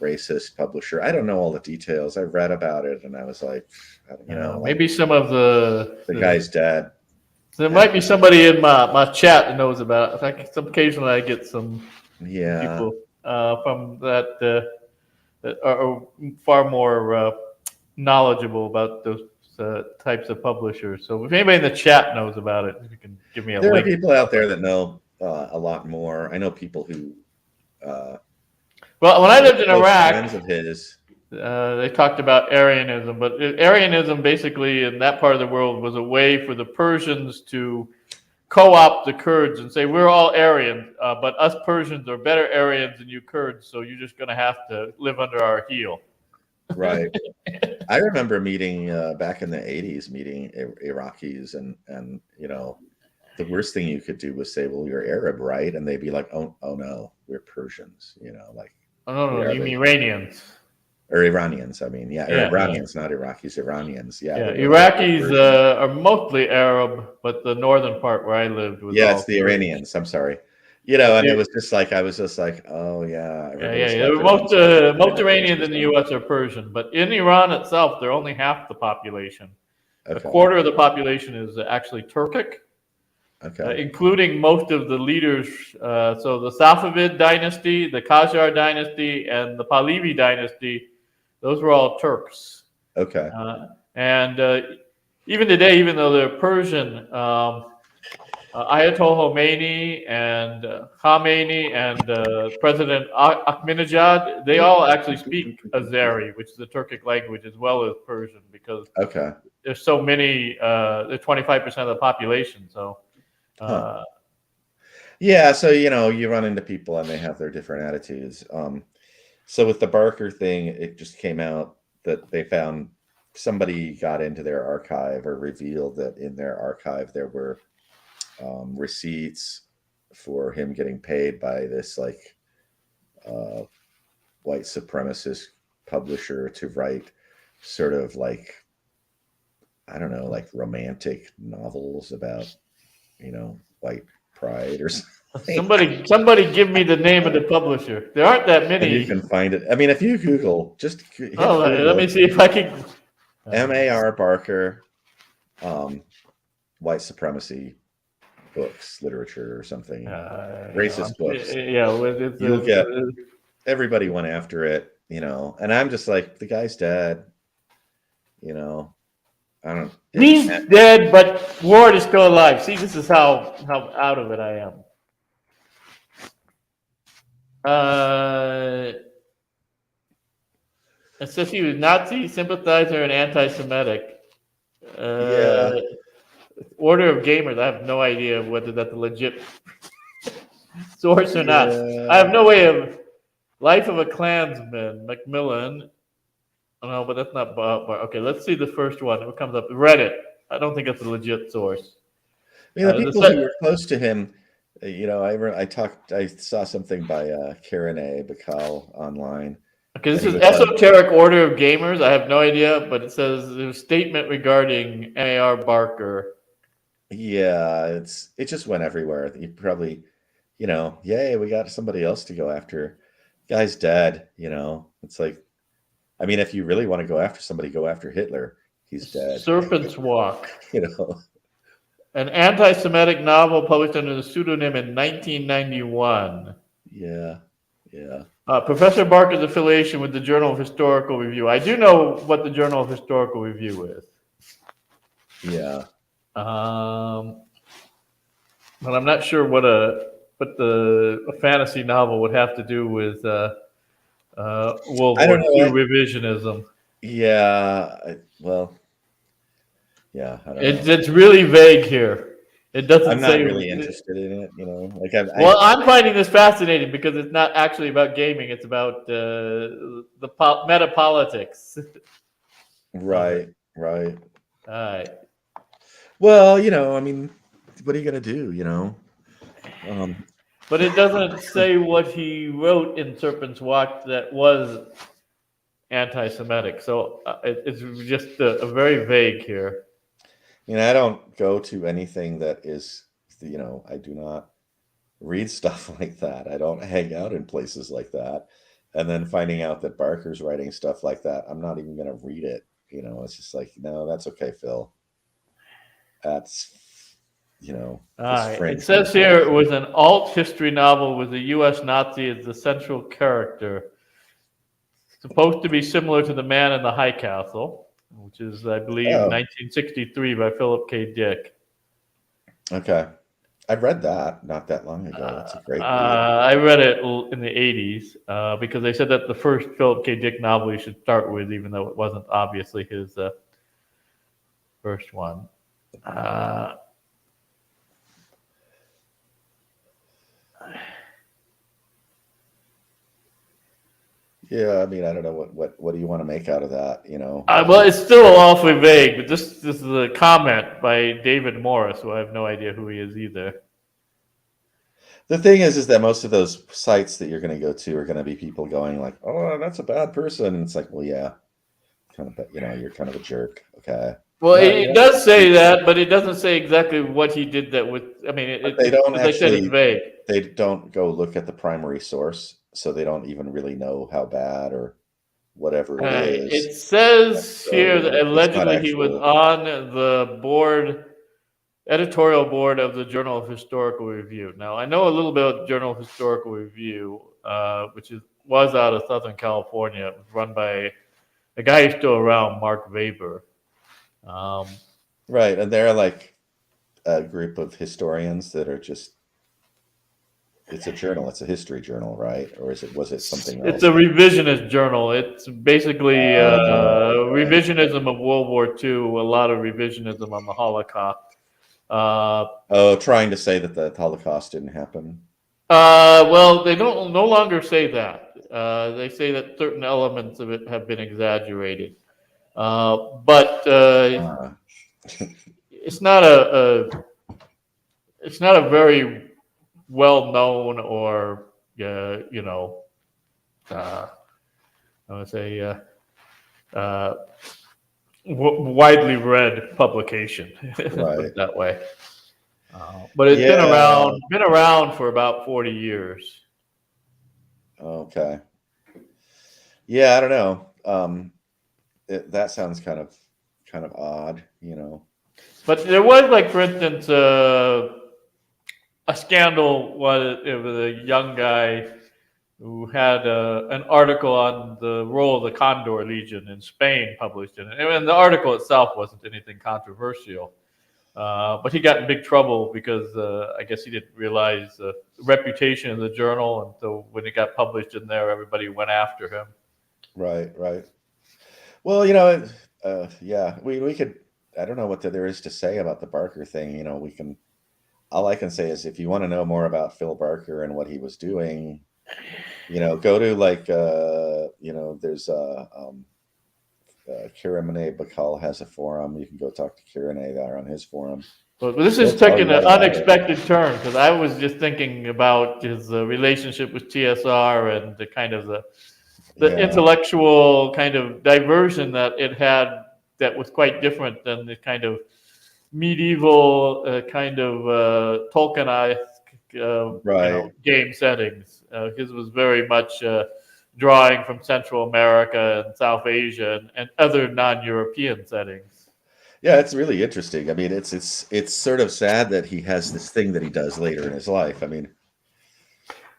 B: racist publisher. I don't know all the details. I read about it, and I was like, like
A: Maybe some of
B: the guy's dad.
A: there
B: And
A: might be somebody in my chat that knows about it. In fact, occasionally I get some
B: yeah,
A: people from that are far more knowledgeable about those types of publishers. So if anybody in the chat knows about it, you can give me a
B: there are
A: link.
B: people out there that know a lot more. I know people who
A: Well, when I
B: were
A: lived in
B: close
A: Iraq,
B: friends of his.
A: they talked about Aryanism, but Aryanism basically in that part of the world was a way for the Persians to co-opt the Kurds and say we're all Aryan, but us Persians are better Aryans than you Kurds, so you're just going to have to live under our heel.
B: Right. I remember meeting back in the 80s, meeting Iraqis, and the worst thing you could do was say, well, you're Arab, right? And they'd be like, oh no, we're Persians, like
A: Oh, no,
B: we
A: no,
B: are
A: you
B: the,
A: mean Iranians?
B: or Iranians. I mean, yeah, or
A: Yeah, yeah,
B: Iranians, not Iraqis, Iranians. Yeah,
A: yeah.
B: we're
A: Iraqis
B: Persians.
A: are mostly Arab, but the northern part where I lived was
B: Yeah, it's
A: all
B: the
A: Kurdish.
B: Iranians. I'm sorry.
A: But
B: And it was just like, I was just like, oh yeah,
A: yeah,
B: everybody
A: yeah, yeah.
B: started on such a kind
A: Most
B: of
A: Iranians in the
B: racism.
A: U.S. are Persian, but in Iran itself, they're only half the population. A
B: Okay,
A: quarter of the population is actually Turkic,
B: okay,
A: including most of the leaders. So the Safavid dynasty, the Qajar dynasty, and the Pahlavi dynasty, those were all Turks.
B: okay,
A: And even today, even though they're Persian, Ayatollah Khomeini and Khamenei and President Ahmadinejad, they all actually speak Azeri, which is the Turkic language, as well as Persian, because
B: okay.
A: there's so many. They're 25% of the population. So,
B: Huh.
A: uh,
B: Yeah, so you run into people and they have their different attitudes. So with the Barker thing, it just came out that they found somebody got into their archive or revealed that in their archive there were receipts for him getting paid by this like uh, white supremacist publisher to write sort of like, I don't know, like romantic novels about white pride or something.
A: somebody, give me the name of the publisher. There aren't that
B: And you
A: many.
B: can find it. I mean, if you Google, just
A: Oh,
B: hit
A: let me
B: Google,
A: see if I can.
B: M.A.R. Barker, white supremacy books, literature, or something, racist books.
A: Yeah,
B: You'll get, everybody went after it, and I'm just like, the guy's dead, I don't.
A: he's dead, but Ward is still alive. See, this is how out of it I am. It says he was Nazi sympathizer and anti-Semitic.
B: Yeah,
A: Uh, Order of Gamers. I have no idea whether that's a legit source or not. I
B: yeah.
A: have no way of. Life of a Klansman, Macmillan. Oh, no, but that's not okay, let's see the first one. What comes up? Reddit. I don't think it's a legit source.
B: I mean, the people who were close to him, I saw something by Karen A. Bacall online,
A: Okay, this
B: And
A: is
B: he was like,
A: Esoteric Order of Gamers. I have no idea, but it says there's a statement regarding M.A.R. Barker.
B: yeah, it just went everywhere. You probably, yay, we got somebody else to go after. Guy's dead, It's like, I mean, if you really want to go after somebody, go after Hitler. He's dead.
A: Serpent's Walk.
B: you know.
A: An anti-Semitic novel published under the pseudonym in 1991.
B: Yeah. Yeah.
A: Professor Barker's affiliation with the Journal of Historical Review. I do know what the Journal of Historical Review is.
B: Yeah.
A: But I'm not sure what a fantasy novel would have to do with World
B: I
A: War
B: don't
A: II
B: know.
A: revisionism.
B: Yeah. Well, yeah, I don't know.
A: It's really vague here. It doesn't
B: I'm
A: say.
B: not really interested in it, Like
A: Well, I'm finding this fascinating because it's not actually about gaming. It's about the meta politics.
B: right. Right.
A: All right.
B: Well, I mean, what are you gonna do?
A: But it doesn't say what he wrote in Serpent's Walk that was anti-Semitic. So it's just a very vague here.
B: I don't go to anything that is, I do not read stuff like that. I don't hang out in places like that. And then finding out that Barker's writing stuff like that, I'm not even going to read it. It's just like, no, that's okay, Phil. That's,
A: All right. It says here it was an alt history novel with a U.S. Nazi as the central character. Supposed to be similar to The Man in the High Castle, which is, I believe, 1963 by Philip K. Dick.
B: Okay. I've read that not that long ago. That's a great read.
A: I read it in the 80s because they said that the first Philip K. Dick novel you should start with, even though it wasn't obviously his first one.
B: Yeah, I mean, I don't know what do you want to make out of that,
A: Well, it's still awfully vague, but this is a comment by David Morris, who I have no idea who he is either.
B: The thing is that most of those sites that you're going to go to are going to be people going like, "Oh, that's a bad person." And it's like, well, yeah, kind of, you're kind of a jerk. Okay.
A: Well, it does say that, but it doesn't say exactly what he did that with. I mean,
B: they don't
A: as I said, it's vague.
B: They don't go look at the primary source, so they don't even really know how bad or whatever it is.
A: It says here that allegedly he was on the editorial board of the Journal of Historical Review. Now, I know a little bit about the Journal of Historical Review, which was out of Southern California. It was run by a guy who's still around, Mark Weber.
B: Right, and they're like a group of historians that are just. It's a journal. It's a history journal, right? Or was it something else?
A: It's a revisionist journal. It's basically revisionism of World War II, a lot of revisionism on the Holocaust.
B: Trying to say that the Holocaust didn't happen.
A: Well, they don't no longer say that. They say that certain elements of it have been exaggerated, but it's not a very well known or I would say widely read publication.
B: Right.
A: Put it that way. But it's been around for about 40 years.
B: Okay. Yeah, I don't know. That sounds kind of odd,
A: But there was, like, for instance, a scandal. It was a young guy who had an article on the role of the Condor Legion in Spain published in it. And the article itself wasn't anything controversial. But he got in big trouble because I guess he didn't realize the reputation of the journal. And so when it got published in there, everybody went after him.
B: Right. Well, yeah, we could, I don't know what there is to say about the Barker thing. We can, all I can say is if you want to know more about Phil Barker and what he was doing, go to there's Kirane Bakal has a forum. You can go talk to Kirane there on his forum.
A: But this is taking an unexpected turn because I was just thinking about his relationship with TSR and the kind of the
B: Yeah.
A: intellectual kind of diversion that it had that was quite different than the kind of medieval kind of Tolkien-esque,
B: Right.
A: game settings. His was very much drawing from Central America and South Asia and other non-European settings.
B: Yeah, it's really interesting. I mean, it's sort of sad that he has this thing that he does later in his life. I mean,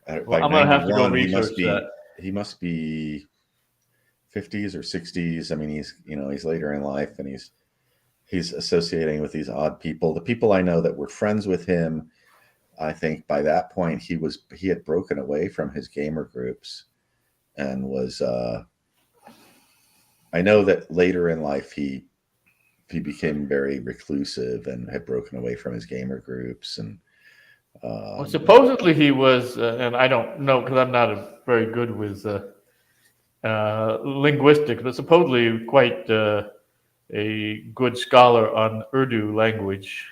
A: Well,
B: by
A: I'm gonna have to go
B: 91,
A: research that.
B: he must be 50s or 60s. I mean, he's later in life, and he's associating with these odd people. The people I know that were friends with him, I think by that point he had broken away from his gamer groups and was. I know that later in life he became very reclusive and had broken away from his gamer groups and.
A: Well, supposedly he was, and I don't know because I'm not very good with linguistics, but supposedly quite a good scholar on Urdu language.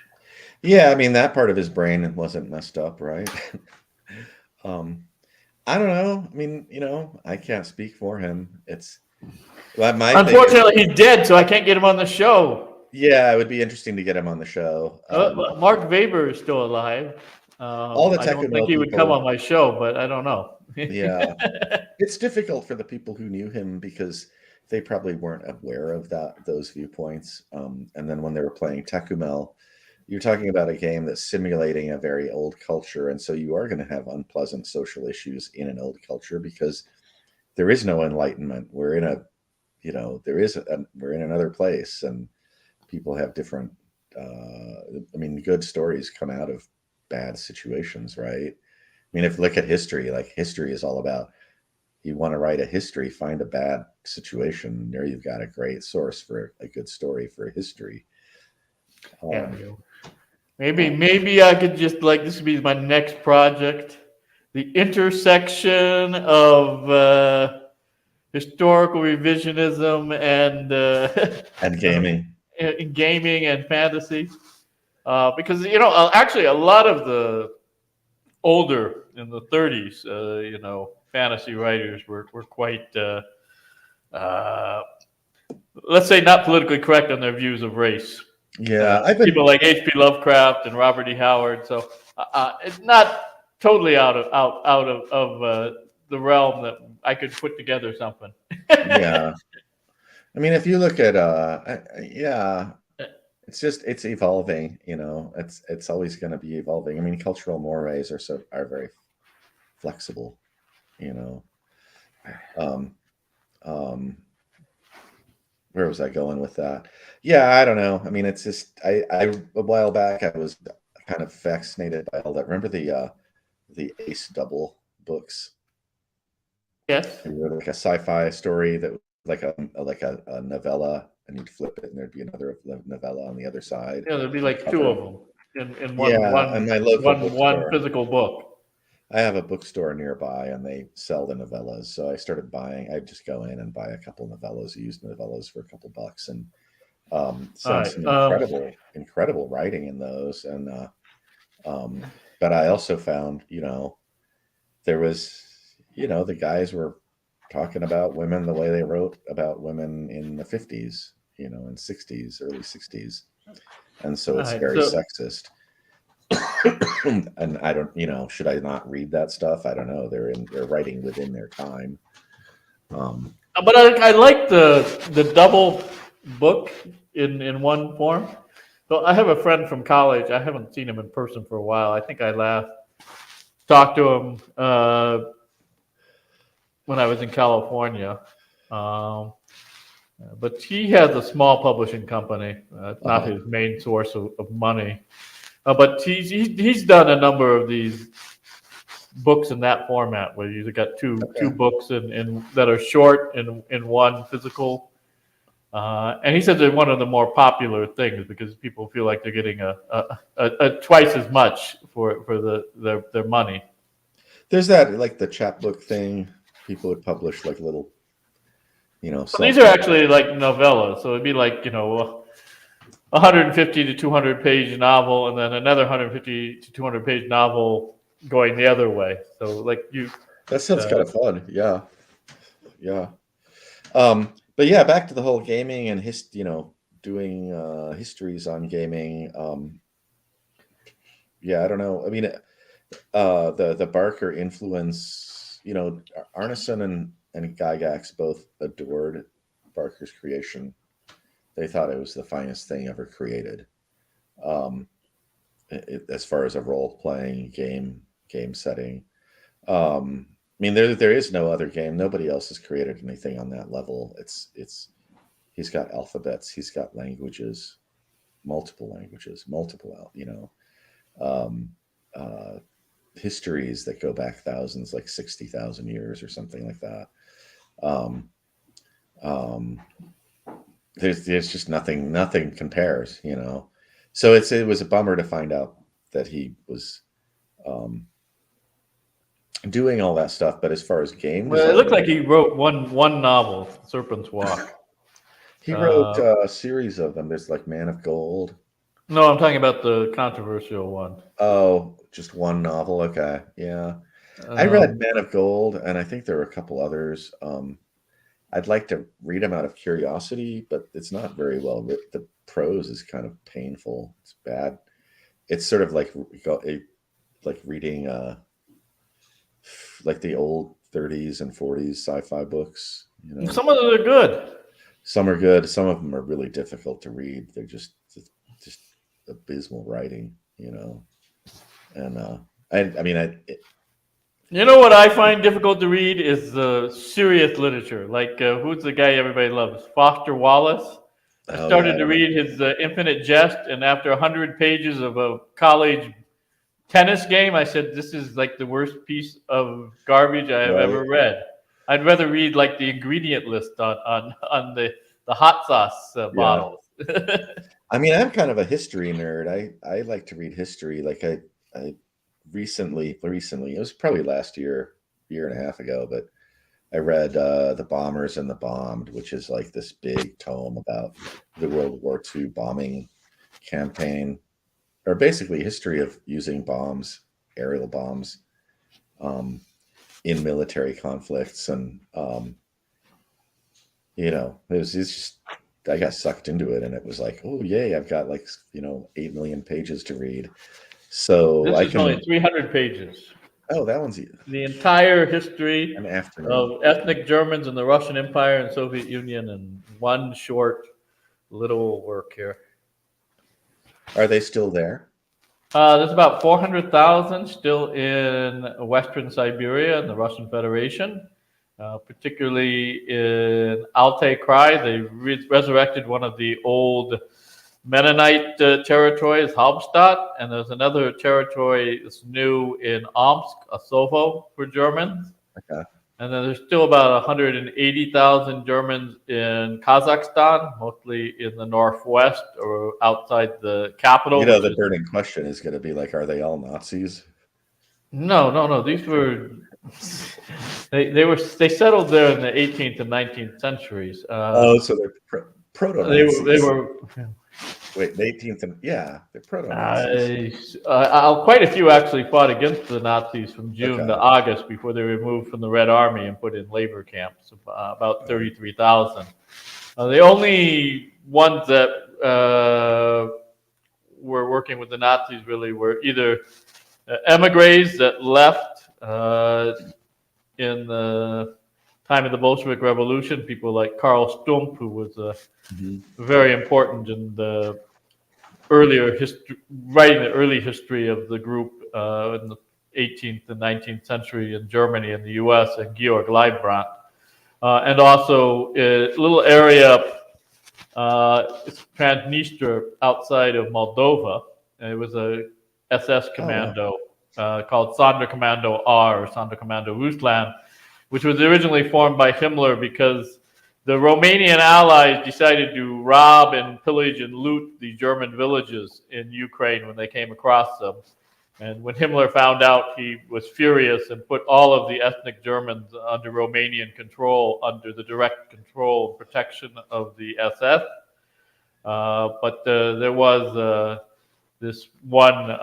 B: Yeah, I mean that part of his brain wasn't messed up, right? I don't know. I mean, I can't speak for him. It's my thing is,
A: Unfortunately, he's dead, so I can't get him on the show.
B: yeah, it would be interesting to get him on the show.
A: Mark Weber is still alive.
B: All the
A: I don't think he would come on my show, but I don't know.
B: Yeah, it's difficult for the people who knew him because they probably weren't aware of those viewpoints. And then when they were playing Tecumel, you're talking about a game that's simulating a very old culture, and so you are going to have unpleasant social issues in an old culture because there is no enlightenment. We're in we're in another place, and people have different. I mean, good stories come out of bad situations, right? I mean, if you look at history, like history is all about you want to write a history, find a bad situation. There you've got a great source for a good story for history.
A: Yeah. Maybe I could just this would be my next project. The intersection of historical revisionism
B: And gaming.
A: gaming and fantasy. Because actually a lot of the older in the 30s, fantasy writers were quite, let's say, not politically correct on their views of race.
B: Yeah,
A: People like H.P. Lovecraft and Robert E. Howard. So it's not totally out of the realm that I could put together something.
B: yeah. I mean, if you look at yeah, it's evolving. It's always going to be evolving. I mean, cultural mores are very flexible. Um, um, where was I going with that? Yeah, I don't know. I mean, it's just I a while back I was kind of fascinated by all that. Remember the Ace Double books?
A: Yes.
B: They were like a sci-fi story that was like a novella, and you'd flip it, and there'd be another novella on the other side.
A: Yeah, there'd be like two of them in
B: Yeah, and my local
A: one
B: bookstore.
A: physical book.
B: I have a bookstore nearby, and they sell the novellas. So I started buying. I just go in and buy a couple novellas, used novellas for a couple bucks, and some incredible writing in those. And but I also found, there was, the guys were talking about women the way they wrote about women in the 50s, in 60s, early 60s, and so it's very sexist. And I don't, should I not read that stuff? I don't know. They're writing within their time.
A: But I like the double book in one form. So I have a friend from college. I haven't seen him in person for a while. I think I last talked to him when I was in California. But he has a small publishing company. It's not his main source of money. But he's done a number of these books in that format where you've got two books in that are short in one physical. And he said they're one of the more popular things because people feel like they're getting a twice as much for their money.
B: There's that, like the chapbook thing. People would publish like little,
A: These are actually like novellas, so it'd be like 150 to 200 page novel, and then another 150 to 200 page novel going the other way. So like
B: that sounds kind of fun. Yeah. Yeah. But yeah, back to the whole gaming and doing histories on gaming. Yeah, I don't know. I mean, the Barker influence, Arneson and Gygax both adored Barker's creation. They thought it was the finest thing ever created. Um, as far as a role playing game setting. I mean, there is no other game. Nobody else has created anything on that level. He's got alphabets. He's got multiple languages, um, uh, histories that go back thousands, like 60,000 years or something like that. Um, um, there's just nothing compares, So it was a bummer to find out that he was doing all that stuff. But as far as game
A: Well,
B: design,
A: it looked like he wrote one novel, Serpent's Walk.
B: he wrote a series of them. There's like Man of Gold.
A: No, I'm talking about the controversial one.
B: Oh, just one novel. Okay, yeah. I read Man of Gold, and I think there were a couple others. I'd like to read them out of curiosity, but it's not very well written. The prose is kind of painful. It's bad. It's sort of like reading like the old 30s and 40s sci-fi books.
A: Some of them are good.
B: Some are good. Some of them are really difficult to read. They're just abysmal writing, And I mean,
A: You know what I find difficult to read is serious literature. Like who's the guy everybody loves? Foster Wallace. I started to read his Infinite Jest, and after 100 pages of a college tennis game, I said, "This is like the worst piece of garbage I have ever read." I'd rather read like the ingredient list on the hot sauce bottles.
B: I mean, I'm kind of a history nerd. I like to read history. Like I recently, it was probably last year and a half ago, but I read The Bombers and the Bombed, which is like this big tome about the World War II bombing campaign, or basically history of using bombs, aerial bombs, in military conflicts. And it's just, I got sucked into it, and it was like, oh yay, I've got like 8 million pages to read. So
A: this is only 300 pages.
B: Oh, that one's
A: the entire history
B: an afternoon
A: of ethnic Germans in the Russian Empire and Soviet Union in one short little work here.
B: Are they still there?
A: There's about 400,000 still in Western Siberia and the Russian Federation. Particularly in Altai Krai, they resurrected one of the old Mennonite territories, Halbstadt, and there's another territory that's new in Omsk, Kosovo for Germans.
B: Okay.
A: And then there's still about 180,000 Germans in Kazakhstan, mostly in the northwest or outside the capital.
B: The burning question is going to be like, are they all Nazis?
A: No. These were they settled there in the 18th and 19th centuries.
B: So they're proto-Nazis.
A: They were.
B: Wait, the 18th and they're proto-Nazis.
A: Quite a few actually fought against the Nazis from June to August before they were removed from the Red Army and put in labor camps. About 33,000. The only ones that were working with the Nazis really were either emigres that left in the time of the Bolshevik Revolution, people like Karl Stumpf, who was very important in the earlier history, writing the early history of the group in the 18th and 19th century in Germany and the U.S., and Georg Leibrandt. And also a little area, it's Transnistria outside of Moldova. And it was a SS commando called Sonderkommando R, or Sonderkommando Russland, which was originally formed by Himmler because the Romanian allies decided to rob and pillage and loot the German villages in Ukraine when they came across them. And when Himmler found out, he was furious and put all of the ethnic Germans under Romanian control, under the direct control and protection of the SS. But there was this one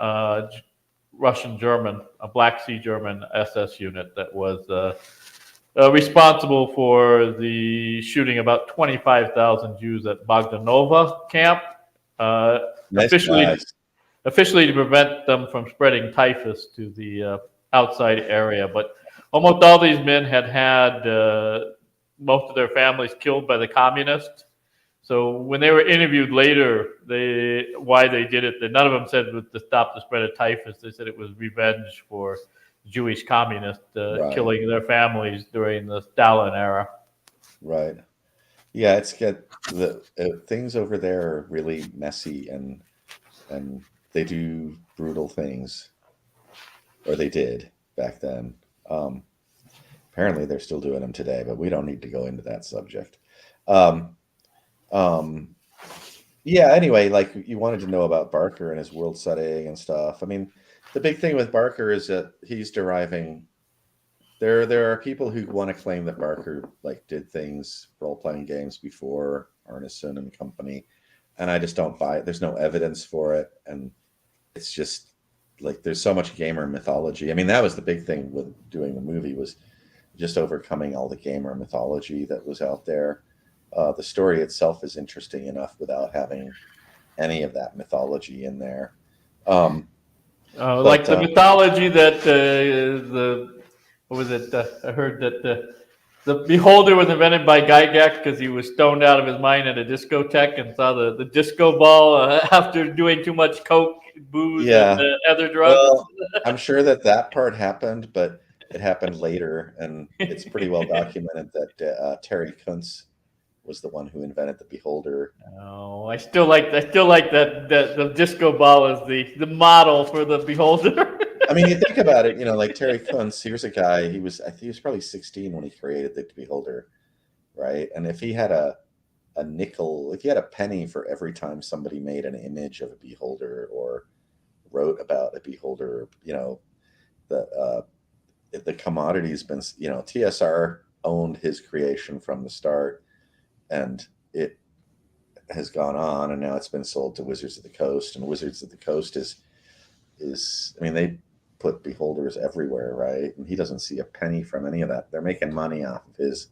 A: Russian German, a Black Sea German SS unit that was responsible for the shooting about 25,000 Jews at Bogdanova camp, uh,
B: Nice
A: officially
B: guys.
A: officially to prevent them from spreading typhus to the outside area. But almost all these men had most of their families killed by the communists. So when they were interviewed later, why they did it, none of them said it was to stop the spread of typhus. They said it was revenge for Jewish communists
B: Right.
A: killing their families during the Stalin era.
B: Right. Yeah, it's got the things over there are really messy, and they do brutal things, or they did back then. Um, Apparently, they're still doing them today, but we don't need to go into that subject. Um, um, yeah. Anyway, like you wanted to know about Barker and his world setting and stuff. I mean, the big thing with Barker is that he's deriving. There are people who want to claim that Barker like did things role playing games before Arneson and company, and I just don't buy it. There's no evidence for it, and it's just like there's so much gamer mythology. I mean, that was the big thing with doing the movie was just overcoming all the gamer mythology that was out there. The story itself is interesting enough without having any of that mythology in there. Um,
A: Like
B: but
A: the mythology that the what was it? I heard that the beholder was invented by Gygax because he was stoned out of his mind at a discotheque and saw the disco ball after doing too much coke, booze, and
B: Yeah,
A: other drugs.
B: well, I'm sure that that part happened, but it happened later, and it's pretty well documented that Terry Kuntz was the one who invented the beholder.
A: Oh, I still like that the disco ball is the model for the beholder.
B: I mean, you think about it, like Terry Kuntz, here's a guy, I think he was probably 16 when he created the beholder, right? And if he had a nickel, if he had a penny for every time somebody made an image of a beholder or wrote about a beholder, the commodity's been, TSR owned his creation from the start, and it has gone on, and now it's been sold to Wizards of the Coast, and Wizards of the Coast is I mean, they put beholders everywhere, right? And he doesn't see a penny from any of that. They're making money off of his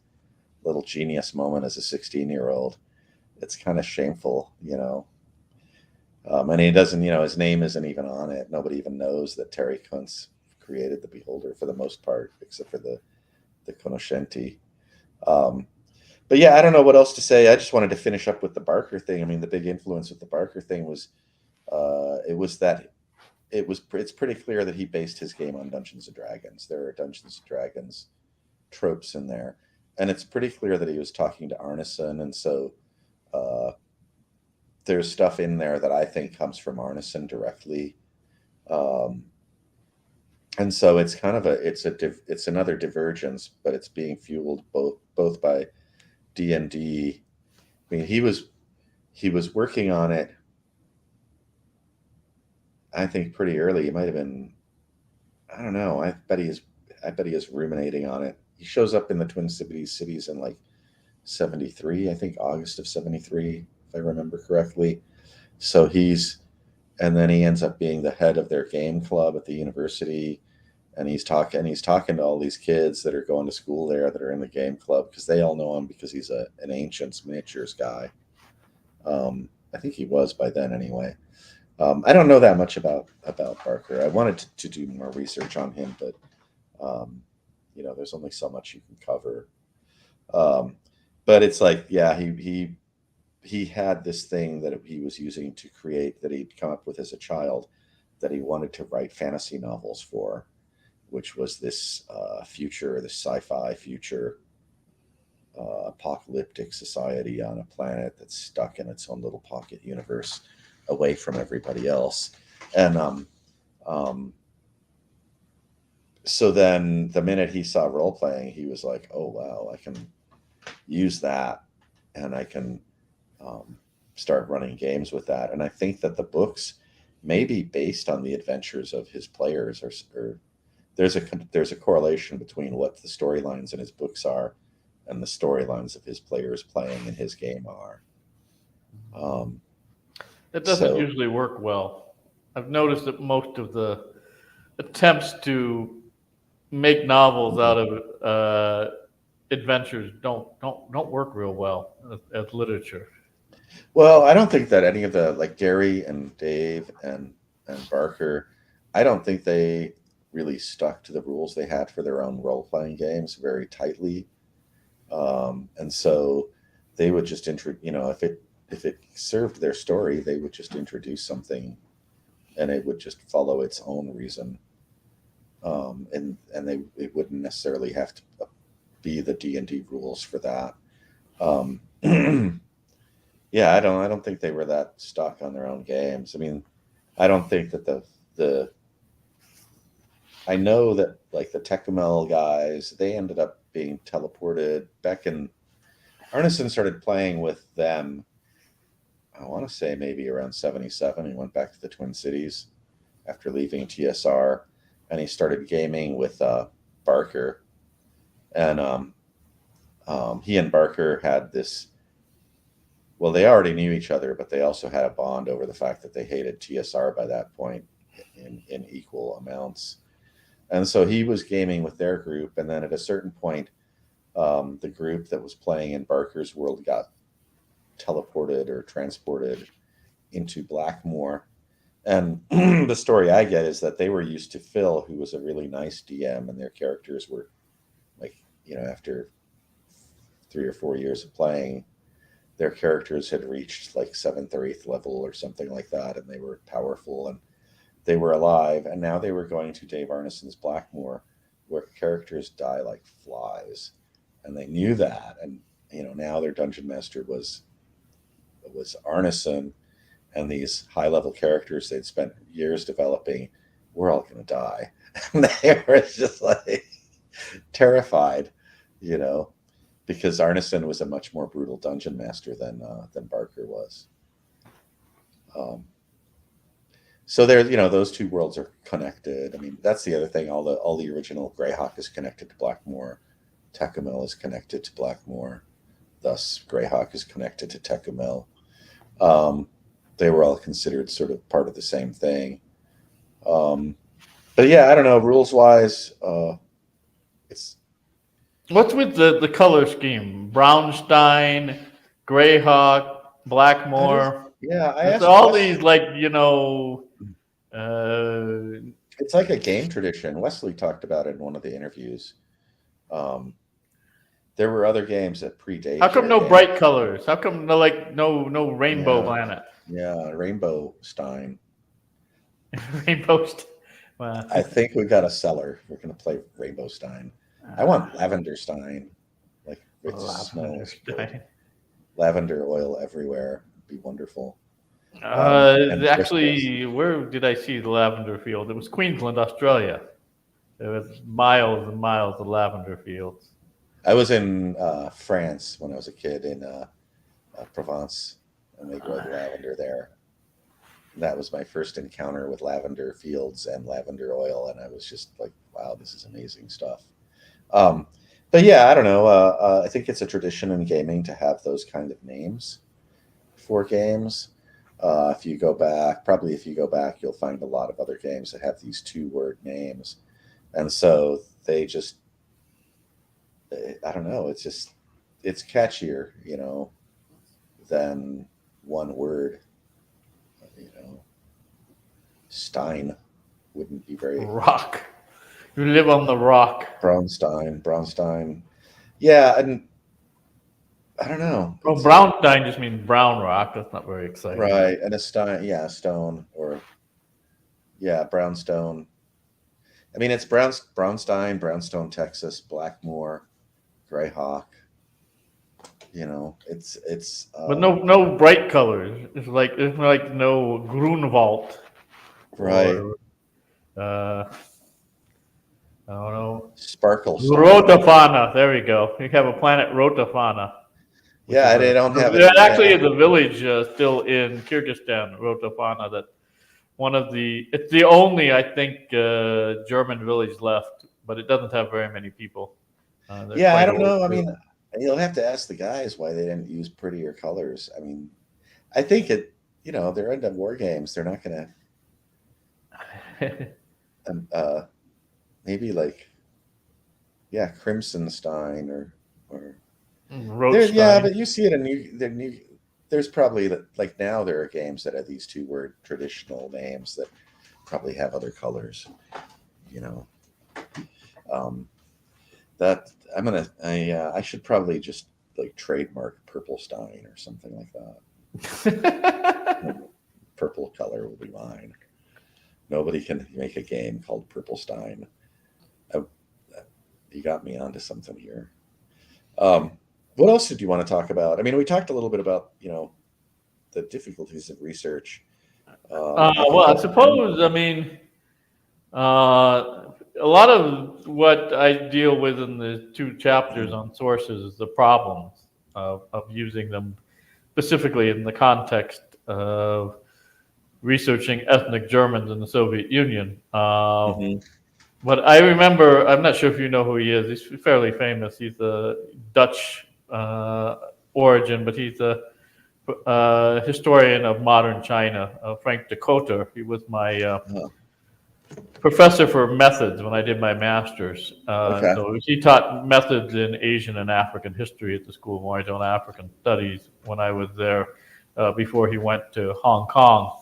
B: little genius moment as a 16-year-old. It's kind of shameful. And he doesn't, his name isn't even on it. Nobody even knows that Terry Kuntz created the beholder for the most part, except for the conoscenti. But yeah, I don't know what else to say. I just wanted to finish up with the Barker thing. I mean, the big influence with the Barker thing was it's pretty clear that he based his game on Dungeons and Dragons. There are Dungeons and Dragons tropes in there, and it's pretty clear that he was talking to Arneson, and so there's stuff in there that I think comes from Arneson directly. And so it's kind of it's another divergence, but it's being fueled both by D&D. I mean, he was working on it, I think, pretty early. It might have been, I don't know. I bet he is ruminating on it. He shows up in the Twin Cities in like 73, I think August of 73, if I remember correctly. So and then he ends up being the head of their game club at the university. And he's talking to all these kids that are going to school there that are in the game club because they all know him because he's an Ancients Miniatures guy. I think he was by then anyway. I don't know that much about Barker. I wanted to do more research on him, but there's only so much you can cover. But it's like, yeah, he had this thing that he was using to create, that he'd come up with as a child, that he wanted to write fantasy novels for, which was this this sci-fi future apocalyptic society on a planet that's stuck in its own little pocket universe away from everybody else. And so then the minute he saw role playing, he was like, oh wow, I can use that, and I can start running games with that. And I think that the books may be based on the adventures of his players, or there's a correlation between what the storylines in his books are and the storylines of his players playing in his game are.
A: It doesn't usually work well. I've noticed that most of the attempts to make novels out of adventures don't work real well as literature.
B: Well, I don't think that any of the like Gary and Dave and Barker, I don't think they really stuck to the rules they had for their own role playing games very tightly, and so they would just if it served their story, they would just introduce something, and it would just follow its own reason, and it wouldn't necessarily have to be the D&D rules for that. Um, yeah, I don't think they were that stuck on their own games. I mean, I don't think that the I know that like the Tecumel guys, they ended up being teleported back in. Arneson started playing with them. I want to say maybe around 77. He went back to the Twin Cities after leaving TSR, and he started gaming with Barker, and he and Barker had this. Well, they already knew each other, but they also had a bond over the fact that they hated TSR by that point in equal amounts. And so he was gaming with their group, and then at a certain point, the group that was playing in Barker's world got teleported or transported into Blackmore. And the story I get is that they were used to Phil, who was a really nice DM, and their characters were like, after 3 or 4 years of playing, their characters had reached like 7th or 8th level or something like that, and they were powerful and they were alive. And now they were going to Dave Arneson's Blackmore, where characters die like flies, and they knew that. And now their dungeon master was Arneson, and these high level characters they'd spent years developing were all going to die, and they were just like terrified, because Arneson was a much more brutal dungeon master than Barker was. So there, those two worlds are connected. I mean, that's the other thing. All the original Greyhawk is connected to Blackmore. Tecumel is connected to Blackmore. Thus, Greyhawk is connected to Tecumel. They were all considered sort of part of the same thing. But yeah, I don't know. Rules wise, it's.
A: What's with the color scheme? Brownstein, Greyhawk, Blackmore.
B: I
A: It's
B: asked
A: all
B: Wes,
A: these uh,
B: it's like a game tradition. Wesley talked about it in one of the interviews. There were other games that predate.
A: how come
B: their
A: no
B: game.
A: bright colors? How come no rainbow
B: Yeah.
A: planet?
B: Yeah, Rainbow Stein.
A: Rainbow. Well,
B: I think we got a seller. We're going to play Rainbow Stein. I want Lavender Stein. Like it smells good. Lavender oil everywhere. It'd be wonderful. And
A: actually, where did I see the lavender field? It was Queensland, Australia. There was miles and miles of lavender fields.
B: I was in France when I was a kid in Provence, and they grow the lavender there. And that was my first encounter with lavender fields and lavender oil, and I was just like, wow, this is amazing stuff. But yeah, I don't know. I think it's a tradition in gaming to have those kind of names for games. If you go back, you'll find a lot of other games that have these 2-word names. And so they just, I don't know, it's catchier, than one word. Stein wouldn't be very.
A: Rock. You live on the rock.
B: Braunstein. Yeah, and I don't know.
A: Oh, Brownstein just means brown rock. That's not very exciting.
B: Right, and a stone, or brownstone. I mean, it's Brownstein, Brownstone, Texas, Blackmore, Greyhawk. It's.
A: But no bright colors. It's like no Grunwald.
B: Right.
A: Or, I don't know.
B: Sparkle.
A: Rotafana. There we go. You have a planet Rotafana.
B: Yeah, they don't have it.
A: There actually is a village still in Kyrgyzstan, Rotafana. It's the only, I think, German village left, but it doesn't have very many people.
B: I don't know. I mean, you'll have to ask the guys why they didn't use prettier colors. I mean, I think they're into war games. They're not going to, maybe like, Crimson Stein Or yeah,
A: Rothstein.
B: but you see it in there's probably like now there are games that have these two-word traditional names that probably have other colors. You know, that I should probably just like trademark Purple Stein or something like that. Purple color will be mine. Nobody can make a game called Purple Stein. You got me onto something here. What else did you want to talk about? I mean, we talked a little bit about the difficulties of research.
A: Well, I suppose, I mean, a lot of what I deal with in the 2 chapters on sources is the problems of using them specifically in the context of researching ethnic Germans in the Soviet Union.
B: Mhm.
A: But I remember, I'm not sure if you know who he is. He's fairly famous. He's a Dutch origin, but he's a historian of modern China, Frank Dakota. He was my
B: Oh,
A: professor for methods when I did my master's.
B: okay.
A: So he taught methods in Asian and African history at the School of Oriental and African Studies when I was there before he went to Hong Kong.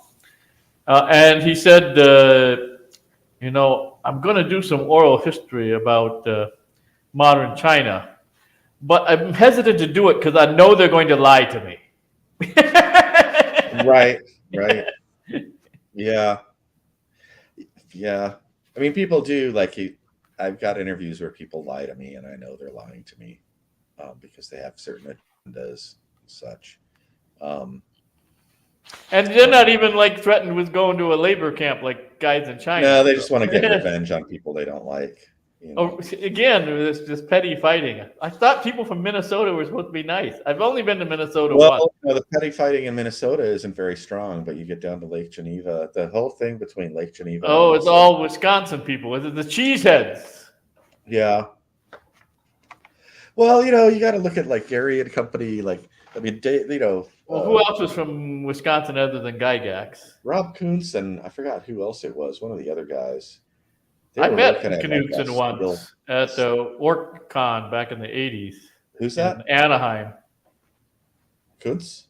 A: And he said, I'm going to do some oral history about modern China, but I'm hesitant to do it because I know they're going to lie to me.
B: Right, right. Yeah, yeah. I mean, people do I've got interviews where people lie to me, and I know they're lying to me because they have certain agendas and such. Um,
A: And they're not even like threatened with going to a labor camp like guys in
B: no,
A: China.
B: they
A: So.
B: just want to get revenge on people they don't like. You
A: Oh,
B: know.
A: again, this petty fighting. I thought people from Minnesota were supposed to be nice. I've only been to Minnesota
B: Well,
A: once.
B: the petty fighting in Minnesota isn't very strong, but you get down to Lake Geneva. The whole thing between Lake Geneva and
A: Oh, it's
B: Minnesota.
A: all Wisconsin people. Is it the cheeseheads?
B: Yeah. Well, you got to look at like Gary and company. Like, I mean,
A: Well, who else was from Wisconsin other than Gygax?
B: Rob Kuntz and I forgot who else it was. One of the other guys. They
A: I
B: were
A: met
B: working at like a
A: Knudsen
B: steel.
A: once at OrcCon back in the 80s
B: Who's
A: in
B: that?
A: Anaheim.
B: Kuntz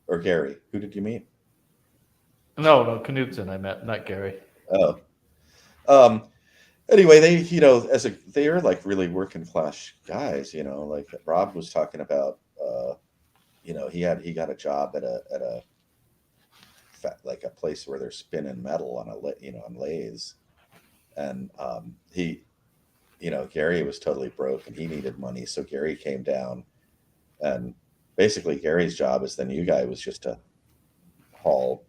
B: or Gary? Who did you meet?
A: No, Knudsen I met, not Gary.
B: Oh, um. Anyway, they are like really working class guys. Like Rob was talking about. He got a job at a like a place where they're spinning metal on on lathes, and Gary was totally broke and he needed money, so Gary came down, and basically Gary's job as the new guy was just to haul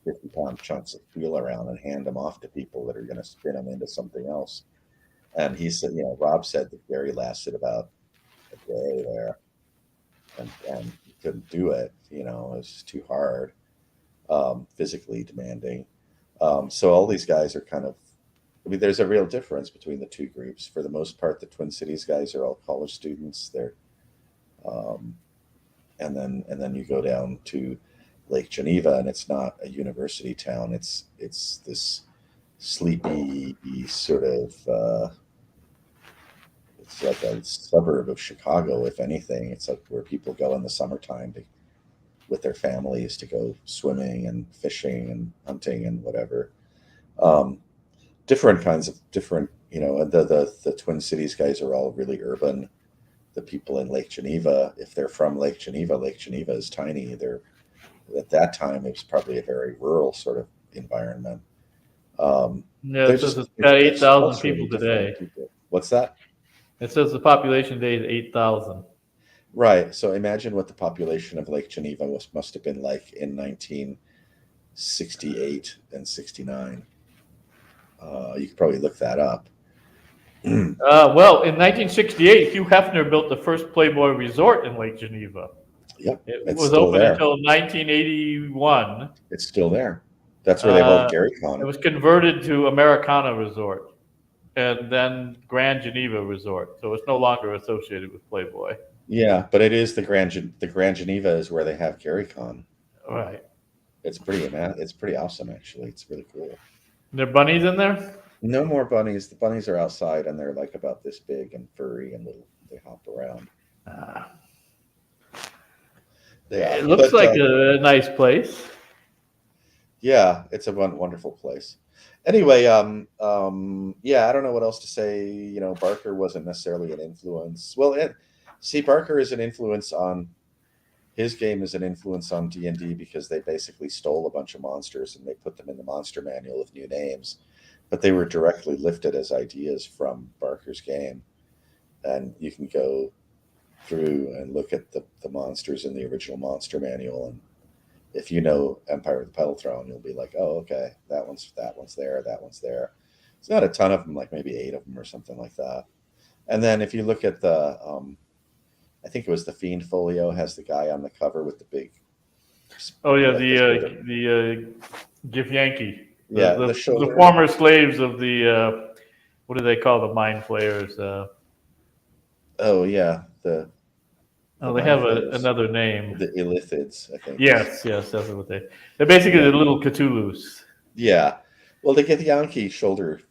B: 50-pound chunks of steel around and hand them off to people that are going to spin them into something else. And he said, Rob said that Gary lasted about a day there, and he couldn't do it. It was just too hard, physically demanding. So all these guys are kind of, I mean, there's a real difference between the two groups. For the most part, the Twin Cities guys are all college students. Um, and then you go down to Lake Geneva, and it's not a university town. It's this sleepy sort of. It's like a suburb of Chicago, if anything. It's like where people go in the summertime with their families to go swimming and fishing and hunting and whatever. Different kinds of different, the Twin Cities guys are all really urban. The people in Lake Geneva, if they're from Lake Geneva is tiny. At that time, it was probably a very rural sort of environment.
A: Yeah,
B: They're
A: it says
B: just
A: it's got
B: they're just
A: 8,000
B: culturally
A: people
B: different
A: today.
B: people. What's that?
A: It says the population today is 8,000.
B: Right. So imagine what the population of Lake Geneva must have been like in 1968 and 69. You could probably look that up.
A: Well, in 1968, Hugh Hefner built the first Playboy resort in Lake Geneva.
B: Yep,
A: It
B: it's
A: was
B: still
A: open
B: there.
A: until 1981.
B: It's still there. That's where they hold Gary
A: It
B: Con.
A: was converted to Americana Resort and then Grand Geneva Resort. So it's no longer associated with Playboy.
B: Yeah, but it is the Grand Geneva is where they have Gary Con.
A: Right.
B: It's pretty awesome, actually. It's really cool.
A: There are bunnies in there?
B: No more bunnies. The bunnies are outside and they're like about this big and furry and little. They hop around.
A: Uh,
B: Yeah,
A: it looks
B: but
A: like a nice place.
B: yeah, it's a wonderful place. Anyway, yeah, I don't know what else to say. Barker wasn't necessarily an influence. Well, see, Barker is an influence on his game is an influence on D&D because they basically stole a bunch of monsters and they put them in the monster manual with new names, but they were directly lifted as ideas from Barker's game. And you can go through and look at the monsters in the original monster manual, and if you know Empire of the Petal Throne, you'll be like, oh, okay, that one's there, that one's there. It's not a ton of them, like maybe 8 of them or something like that. And then if you look at I think it was the Fiend Folio has the guy on the cover with the big,
A: Oh yeah,
B: like the shoulder.
A: the Gif Yankee,
B: Yeah, the
A: the
B: shoulder.
A: former slaves of the what do they call the mind flayers?
B: Oh yeah, the
A: Oh, they
B: mind
A: have
B: flayers,
A: another name.
B: the Illithids, I think is.
A: Yes, yes, that's what they're basically
B: Yeah,
A: the little Cthulhu's.
B: yeah. Well, the Githyanki shoulder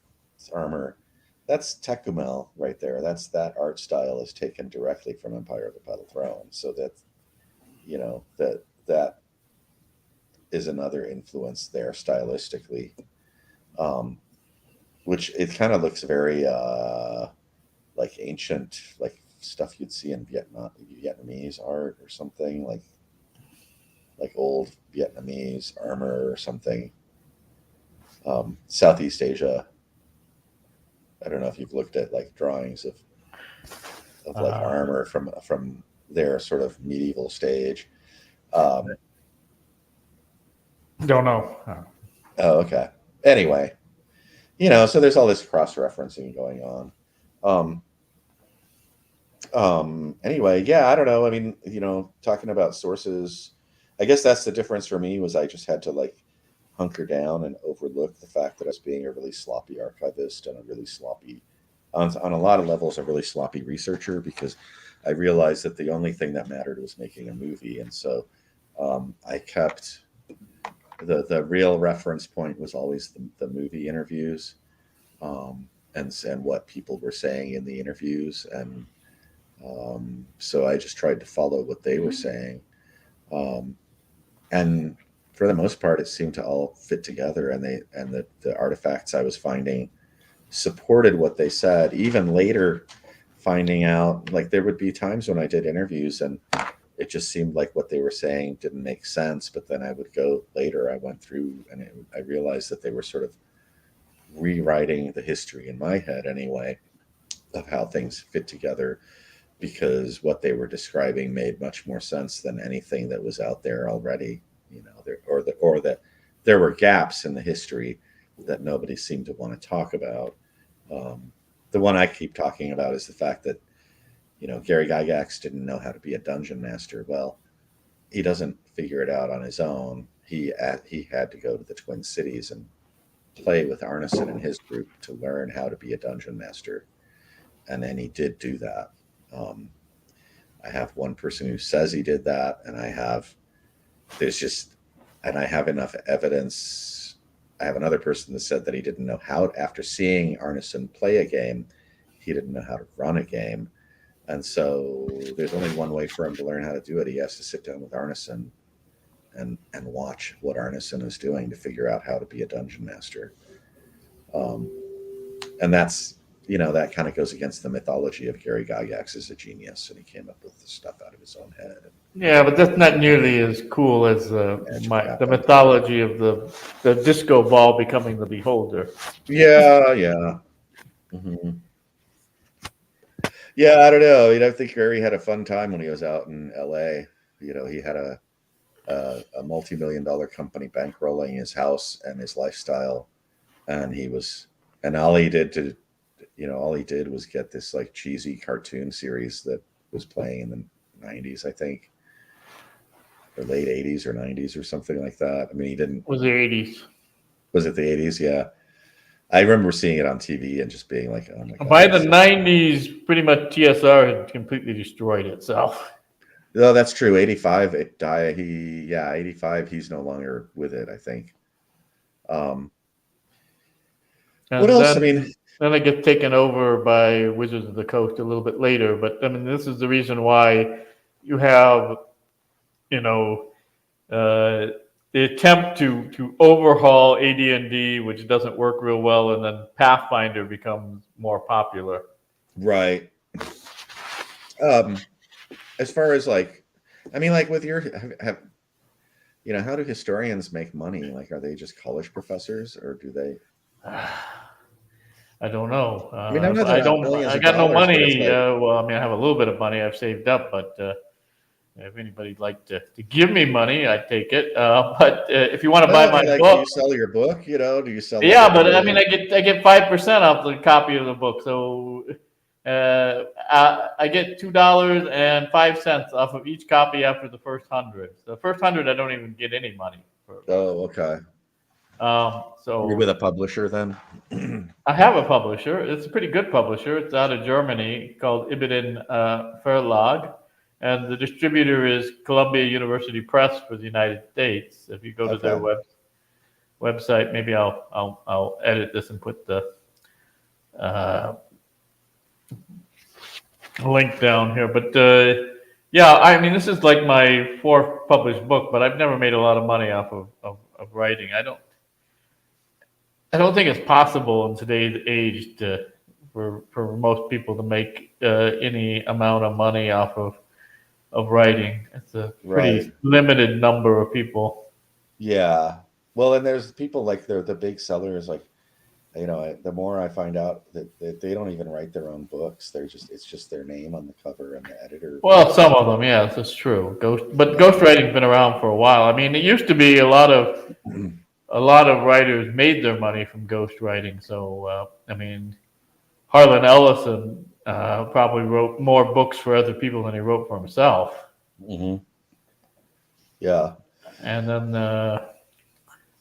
B: armor, that's Tecumel right there. That art style is taken directly from Empire of the Petal Throne. So that is another influence there stylistically, um, which it kind of looks very like ancient, like stuff you'd see in Vietnamese art or something like old Vietnamese armor or something. Southeast Asia. I don't know if you've looked at like drawings of like
A: Uh,
B: armor from their sort of medieval stage. Um,
A: don't know.
B: oh, okay. Anyway, so there's all this cross referencing going on. Um, anyway, yeah, I don't know. I mean, talking about sources, I guess that's the difference for me was I just had to like hunker down and overlook the fact that I was being a really sloppy archivist and a really sloppy, on a lot of levels, a really sloppy researcher because I realized that the only thing that mattered was making a movie. And so I kept the real reference point was always the movie interviews, and what people were saying in the interviews. And so I just tried to follow what they were saying. Um, and for the most part, it seemed to all fit together, and the artifacts I was finding supported what they said. Even later, finding out like there would be times when I did interviews and it just seemed like what they were saying didn't make sense. But then I would go later. I went through and I realized that they were sort of rewriting the history in my head anyway of how things fit together because what they were describing made much more sense than anything that was out there already. Or that there were gaps in the history that nobody seemed to want to talk about. The one I keep talking about is the fact that Gary Gygax didn't know how to be a dungeon master. Well, he doesn't figure it out on his own. He had to go to the Twin Cities and play with Arneson and his group to learn how to be a dungeon master, and then he did do that. Um, I have one person who says he did that, and there's just, and I have enough evidence. I have another person that said that he didn't know how, after seeing Arneson play a game, he didn't know how to run a game. And so there's only one way for him to learn how to do it. He has to sit down with Arneson and watch what Arneson is doing to figure out how to be a dungeon master. Um, and that kind of goes against the mythology of Gary Gygax as a genius, and he came up with the stuff out of his own head.
A: Yeah, but that's not nearly as cool as
B: Magic
A: the
B: happened.
A: mythology of the disco ball becoming the beholder.
B: Yeah, yeah. Hmm. Yeah, I don't know. I think Gary had a fun time when he was out in LA. He had a multi-million dollar company bankrolling his house and his lifestyle, and all he did was get this like cheesy cartoon series that was playing in the 90s, I think, or late 80s or 90s or something like that. I mean, he didn't.
A: Was the 80s.
B: Was it the 80s? Yeah, I remember seeing it on TV and just being like, oh my god,
A: By the
B: that's so.
A: 90s, pretty much TSR had completely destroyed itself.
B: No, that's true. 85, it died. 85, he's no longer with it, I think. Um, What
A: And
B: else? I mean,
A: then it gets taken over by Wizards of the Coast a little bit later. But I mean, this is the reason why you have, you know, the attempt to overhaul AD&D, which doesn't work real well, and then Pathfinder becomes more popular.
B: right. As far as like, I mean, like with your how do historians make money? Like, are they just college professors, or do they?
A: I don't know.
B: I mean, I'm not talking
A: I
B: about
A: don't.
B: millions
A: I
B: of
A: got no
B: dollars, but it's
A: money.
B: like,
A: Well, I mean, I have a little bit of money I've saved up, but if anybody'd like to give me money, I'd take it. But if you want to buy
B: well, I
A: my
B: mean, like, do you
A: book,
B: sell your book? Do you sell like
A: yeah.
B: a
A: But I
B: little?
A: mean, I get 5% off the copy of the book, so I get $2.05 off of each copy after the first 100. The first 100, I don't even get any money for.
B: Oh, okay. You're with
A: So
B: a publisher then?
A: I have a publisher. It's a pretty good publisher. It's out of Germany called Ibiden Verlag. And the distributor is Columbia University Press for the United States. If you go to their
B: Okay.
A: website, maybe I'll edit this and put the uh, link down here. But yeah, I mean, this is like my fourth published book, but I've never made a lot of money off of writing. I don't think it's possible in today's age for most people to make any amount of money off of writing. It's a
B: Right.
A: pretty limited number of people.
B: Yeah. Well, and there's people like the big sellers, like, the more I find out that they don't even write their own books. It's just their name on the cover and the editor
A: Well,
B: writes.
A: some of them, yes, that's true. But
B: Yeah.
A: ghostwriting's been around for a while. I mean, it used to be a lot of writers made their money from ghostwriting. So, I mean, Harlan Ellison probably wrote more books for other people than he wrote for himself.
B: Hmm. Yeah.
A: And then,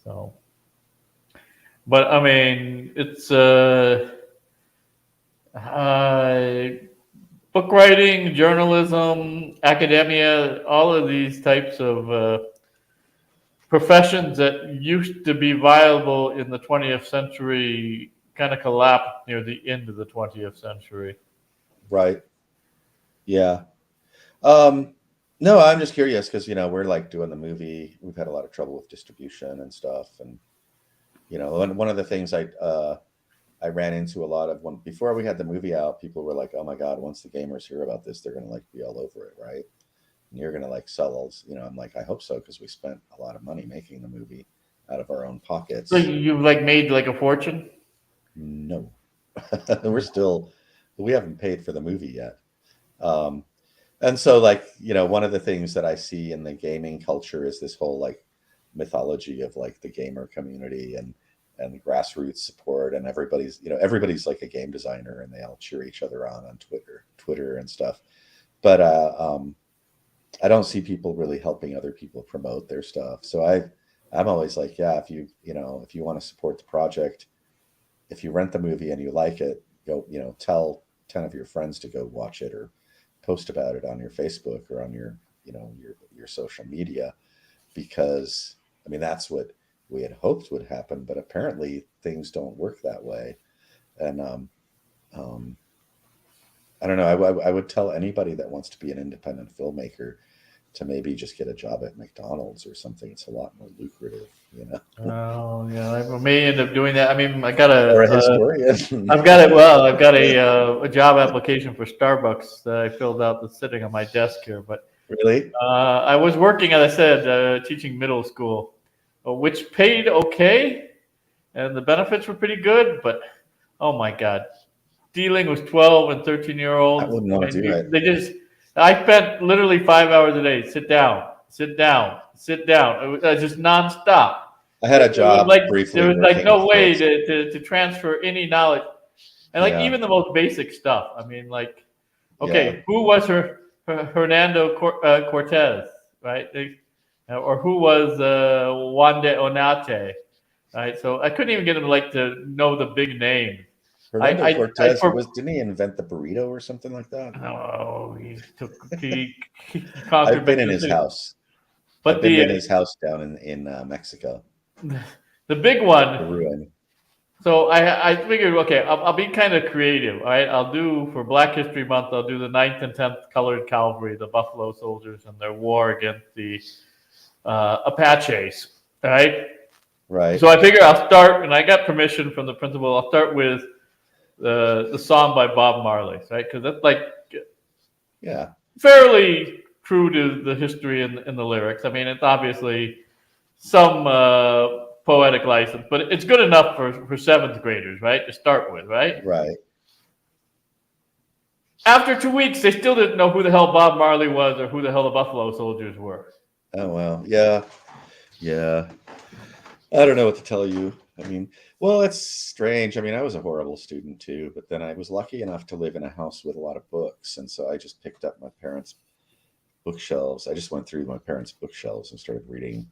A: so, but I mean, it's uh, book writing, journalism, academia, all of these types of professions that used to be viable in the 20th century kind of collapsed near the end of the 20th century.
B: Right. Yeah. No, I'm just curious because we're like doing the movie. We've had a lot of trouble with distribution and stuff, and and one of the things I ran into a lot of when before we had the movie out, people were like, "Oh my God, once the gamers hear about this, they're gonna like be all over it, right? And you're gonna like sell all." I'm like, I hope so because we spent a lot of money making the movie out of our own
A: So
B: pockets.
A: you've like made like a fortune?
B: No, we haven't paid for the movie yet. Um, and so like one of the things that I see in the gaming culture is this whole like mythology of like the gamer community and grassroots support, and everybody's like a game designer and they all cheer each other on Twitter and stuff. But I don't see people really helping other people promote their stuff. So I'm always like, yeah, if you want to support the project, if you rent the movie and you like it, go, tell 10 of your friends to go watch it, or post about it on your Facebook or on your social media, because I mean, that's what we had hoped would happen, but apparently things don't work that way. And um, I don't know. I would tell anybody that wants to be an independent filmmaker to maybe just get a job at McDonald's or something. It's a lot more lucrative.
A: Oh yeah, I may end up doing that. I mean,
B: Or a historian.
A: I've got it. Well, I've got a job application for Starbucks that I filled out that's sitting on my desk here. But
B: Really?
A: I was working, as I said, teaching middle school, which paid okay, and the benefits were pretty good. But oh my God, dealing with 12 and 13-year-olds,
B: I wouldn't want to do it.
A: I spent literally 5 hours a day. Sit down, sit down, sit down. It was just nonstop.
B: I had a job
A: There
B: briefly
A: was like
B: working
A: no
B: with
A: way
B: kids.
A: to transfer any knowledge, and like
B: Yeah.
A: even the most basic stuff. I mean, like,
B: Yeah.
A: okay, who was Hernando Cortez, right? Or who was Juan de Onate, right? So I couldn't even get him like to know the big name.
B: Hernando
A: I
B: Cortez didn't he invent the burrito or something like that?
A: oh, he conquered
B: I've been in
A: Mexico
B: his
A: City.
B: house. I've
A: But
B: been in his house down in Mexico,
A: the big one,
B: the ruin.
A: So I figured, okay, I'll be kind of creative. All right, I'll do for Black History Month. I'll do the 9th and 10th Colored Cavalry, the Buffalo Soldiers, and their war against the Apaches. All right.
B: Right.
A: So I figure I'll start, and I got permission from the principal. I'll start with the song by Bob Marley, right? Because that's like
B: Yeah.
A: fairly true to the history and the lyrics. I mean, it's obviously some poetic license, but it's good enough for seventh graders, right? To start with, right?
B: Right.
A: After 2 weeks, they still didn't know who the hell Bob Marley was or who the hell the Buffalo Soldiers were.
B: Oh well. Yeah. Yeah. I don't know what to tell you. I mean, well, it's strange. I mean, I was a horrible student too, but then I was lucky enough to live in a house with a lot of books, and so I just picked up my parents' bookshelves. I just went through my parents' bookshelves and started reading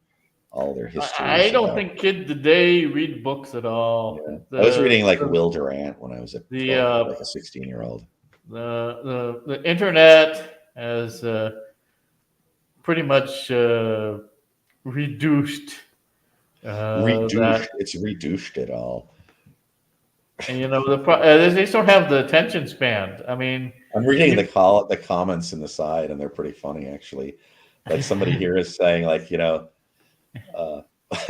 B: all their
A: I
B: histories
A: don't
B: about.
A: think kids today read books at all.
B: Yeah. I was reading like Will Durant when I was a 12, like a 16-year-old.
A: The internet has pretty much reduced that.
B: It's reduced it all.
A: And they just don't have the attention span. I mean,
B: I'm reading the comments in the side, and they're pretty funny actually. Like somebody here is saying, like,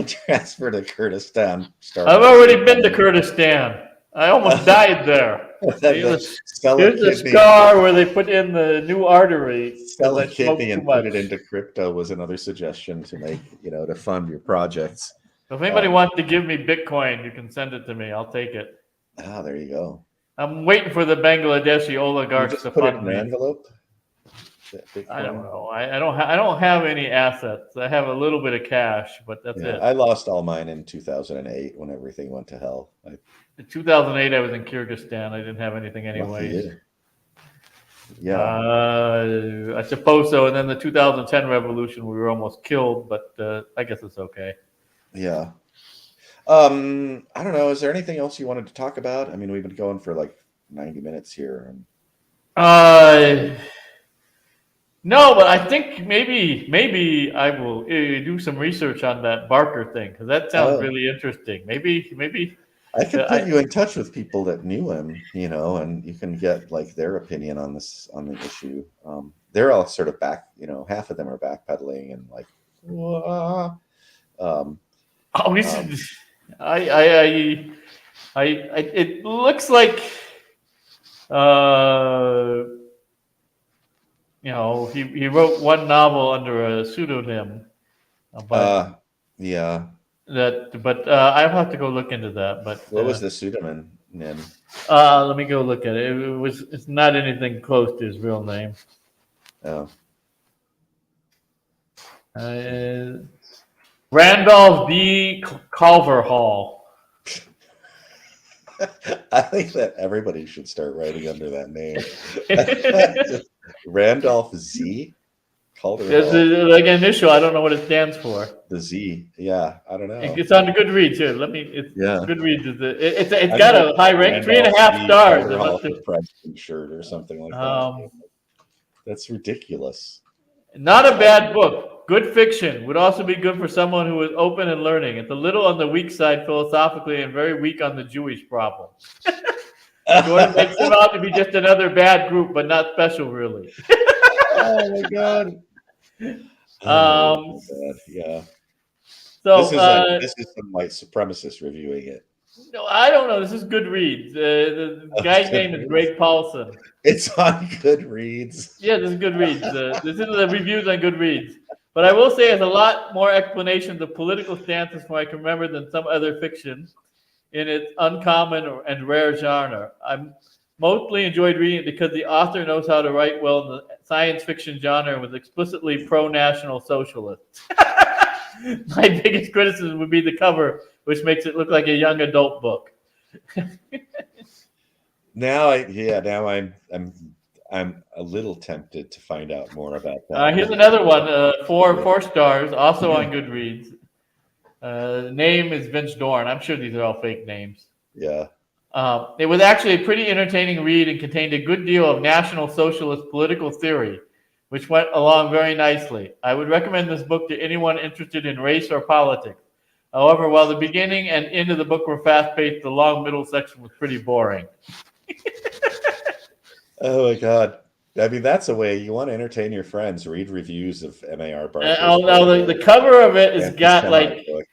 B: transfer to Kurdistan.
A: I've already been to Kurdistan. I almost died there. Here's the scar where they put in the new artery.
B: Sell a kidney and put it into crypto was another suggestion to make, to fund your projects.
A: So if anybody wants to give me Bitcoin, you can send it to me. I'll take it.
B: Ah, there you go.
A: I'm waiting for the Bangladeshi oligarchs to
B: put it
A: fund
B: in an
A: me.
B: envelope.
A: I don't know. I don't have any assets. I have a little bit of cash, but that's it.
B: I lost all mine in 2008 when everything went to hell.
A: In 2008, I was in Kyrgyzstan. I didn't have anything anyway.
B: Yeah.
A: I suppose so. And then the 2010 revolution, we were almost killed, but I guess it's okay.
B: Yeah. I don't know. Is there anything else you wanted to talk about? I mean, we've been going for like 90 minutes here.
A: No, but I think maybe I will do some research on that Barker thing, because that sounds really interesting. Maybe
B: I could put you in touch with people that knew him, and you can get like their opinion on the issue. They're all sort of back, half of them are backpedaling and like,
A: it looks like he wrote one novel under a pseudonym, but
B: yeah.
A: But I'll have to go look into that. But
B: what was the pseudonym?
A: Let me go look at it. It's not anything close to his real name.
B: Oh.
A: Randolph B. Culverhall.
B: I think that everybody should start writing under that name. Randolph Z.
A: It's like an initial. I don't know what it stands for.
B: The Z. Yeah, I don't know.
A: It's on the Goodreads here. Goodreads. It's got a high rank, 3.5 stars.
B: Shirt or something like that. That's ridiculous.
A: Not a bad book. Good fiction. Would also be good for someone who is open and learning. It's a little on the weak side philosophically and very weak on the Jewish problem. Jordan makes them out to be just another bad group, but not special, really.
B: Oh my god. Yeah.
A: So
B: this is some white supremacist reviewing it.
A: No, I don't know. This is Goodreads. The guy's name is Greg Paulson.
B: It's on Goodreads.
A: Yeah, this is Goodreads. This is the reviews on Goodreads. But I will say it's a lot more explanations of political stances from what I can remember than some other fiction in its uncommon and rare genre. I mostly enjoyed reading it because the author knows how to write well in the science fiction genre and was explicitly pro-national socialist. My biggest criticism would be the cover, which makes it look like a young adult book.
B: Now I'm a little tempted to find out more about that.
A: Here's another one, 4 stars, also on Goodreads. Name is Vince Dorn. I'm sure these are all fake names.
B: Yeah.
A: It was actually a pretty entertaining read and contained a good deal of National Socialist political theory, which went along very nicely. I would recommend this book to anyone interested in race or politics. However, while the beginning and end of the book were fast-paced, the long middle section was pretty boring.
B: Oh my God. I mean, that's a way you want to entertain your friends. Read reviews of M.A.R. Barker's
A: Now the cover of it has got
B: book.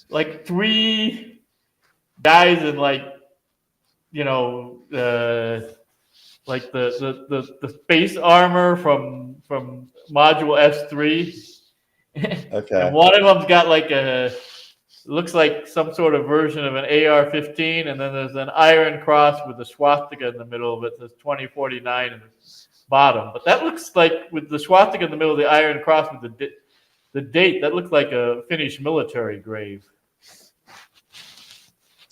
A: like three guys in like, you know, like the space armor from Module S3,
B: Okay.
A: and one of them's got like looks like some sort of version of an AR-15, and then there's an iron cross with a swastika in the middle of it. It says 2049 in the bottom, but that looks like, with the swastika in the middle of the iron cross with the date, that looks like a Finnish military grave.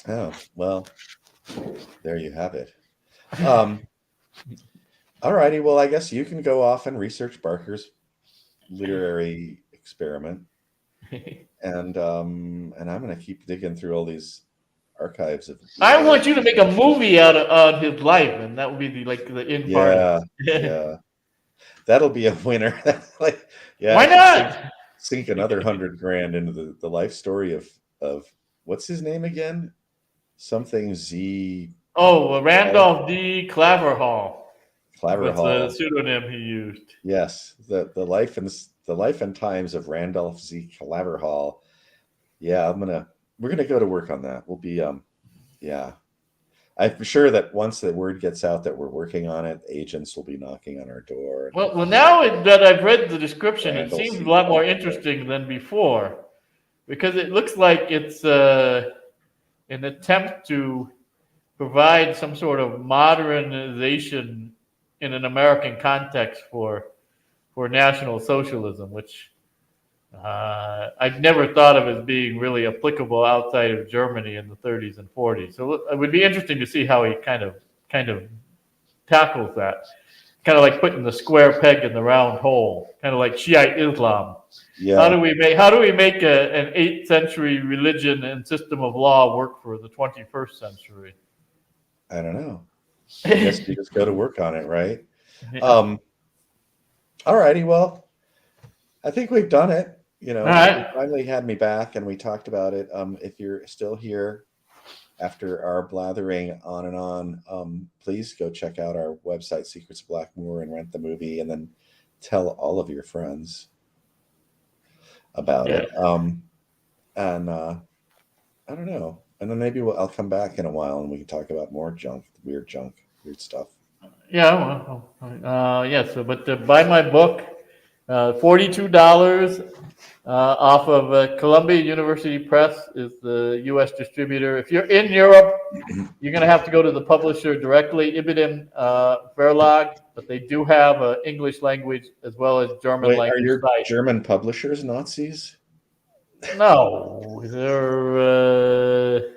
B: Oh, well, there you have it. All righty. Well, I guess you can go off and research Barker's literary experiment. And I'm going to keep digging through all these archives of.
A: I want you to make a movie out of his life, and that would be the end part.
B: Yeah. That'll be a winner.
A: Why not?
B: Sink another $100,000 into the life story of what's his name again? Something Z.
A: Oh, Randolph D. Claverhall.
B: Claverhall.
A: That's the pseudonym he used.
B: Yes, the life and times of Randolph Z. Claverhall. Yeah, we're gonna go to work on that. We'll be yeah. I'm sure that once the word gets out that we're working on it, agents will be knocking on our door.
A: Well, now that I've read the description, it
B: Randall
A: seems
B: C.
A: a lot more
B: Claverhall.
A: interesting than before, because it looks like it's an attempt to provide some sort of modernization in an American context for National Socialism, which I've never thought of as being really applicable outside of Germany in the 30s and 40s. So it would be interesting to see how he kind of tackles that. Kind of like putting the square peg in the round hole, kind of like Shiite Islam.
B: Yeah.
A: How do we make an 8th century religion and system of law work for the 21st century?
B: I don't know. I guess you just go to work on it, right?
A: Yeah.
B: All righty. Well, I think we've done it. You know,
A: right.
B: You finally had me back, and we talked about it. If you're still here after our blathering on and on, please go check out our website, Secrets of Blackmoor, and rent the movie, and then tell all of your friends about it. And I don't know. And then maybe I'll come back in a while, and we can talk about more weird stuff.
A: Yeah. Well, yes. But buy my book, $42 off of Columbia University Press is the U.S. distributor. If you're in Europe, you're going to have to go to the publisher directly, Ibidem Verlag, but they do have an English language as well as German language.
B: Are your
A: site.
B: German publishers Nazis?
A: No, they're.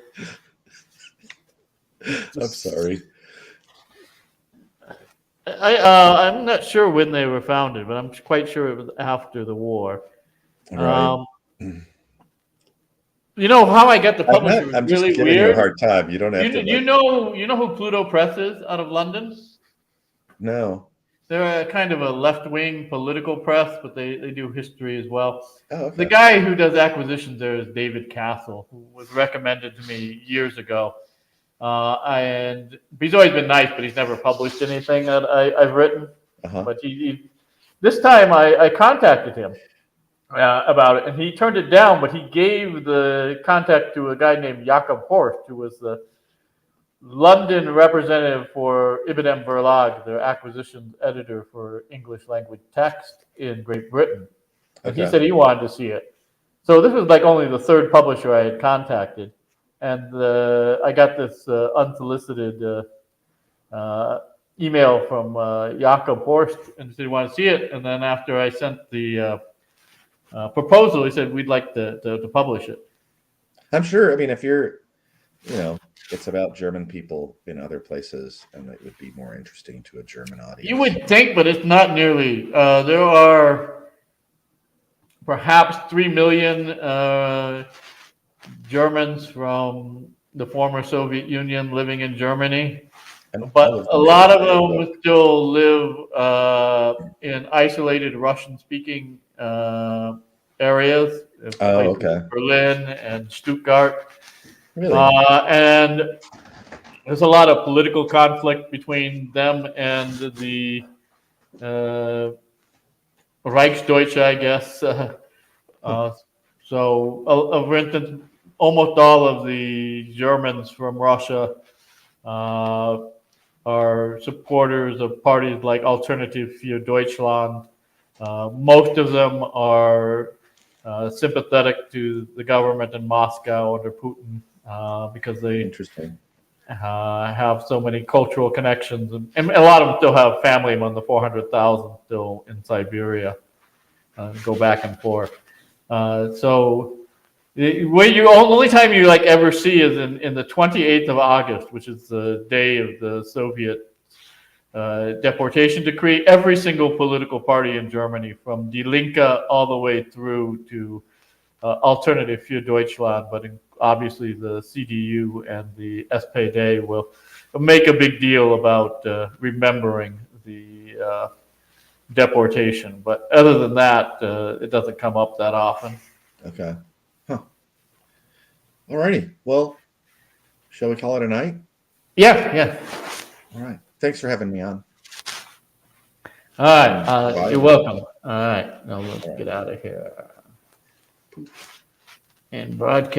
B: I'm sorry.
A: I'm not sure when they were founded, but I'm quite sure it was after the war.
B: Right.
A: You know how I got the publisher was
B: I'm
A: really
B: just giving
A: weird.
B: you a hard time. You don't have to.
A: You know who Pluto Press is out of London?
B: No.
A: They're a kind of a left-wing political press, but they do history as well.
B: Oh, okay.
A: The guy who does acquisitions there is David Castle, who was recommended to me years ago. And he's always been nice, but he's never published anything that I've written.
B: Uh-huh.
A: But this time I contacted him about it, and he turned it down, but he gave the contact to a guy named Jakob Horst, who was the London representative for Ibidem Verlag, their acquisitions editor for English language text in Great Britain. And he said he wanted to see it. So this was like only the third publisher I had contacted. And I got this unsolicited email from Jakob Horst, and he said he wanted to see it. And then after I sent the proposal, he said we'd like to publish it.
B: I'm sure. I mean, if you're, it's about German people in other places, and it would be more interesting to a German audience.
A: You would think, but it's not nearly. There are perhaps 3 million Germans from the former Soviet Union living in Germany, but a lot of them still live in isolated Russian-speaking areas
B: Oh,
A: places
B: okay.
A: Berlin and Stuttgart.
B: Really?
A: And there's a lot of political conflict between them and the Reichsdeutsche, I guess. For instance, almost all of the Germans from Russia uh, are supporters of parties like Alternative für Deutschland. Most of them are sympathetic to the government in Moscow under Putin because they
B: Interesting.
A: have so many cultural connections, and a lot of them still have family among the 400,000 still in Siberia, go back and forth. So only time you like ever see is in the 28th of August, which is the day of the Soviet deportation decree. Every single political party in Germany, from Die Linke all the way through to Alternative für Deutschland, but obviously the CDU and the SPD will make a big deal about remembering the deportation. But other than that, it doesn't come up that often.
B: Okay. Huh. All righty. Well, shall we call it a night?
A: Yeah.
B: All right. Thanks for having me on.
A: All right.
B: Bye.
A: You're welcome. All right. Now let's
B: All right.
A: get out of here and broadcast.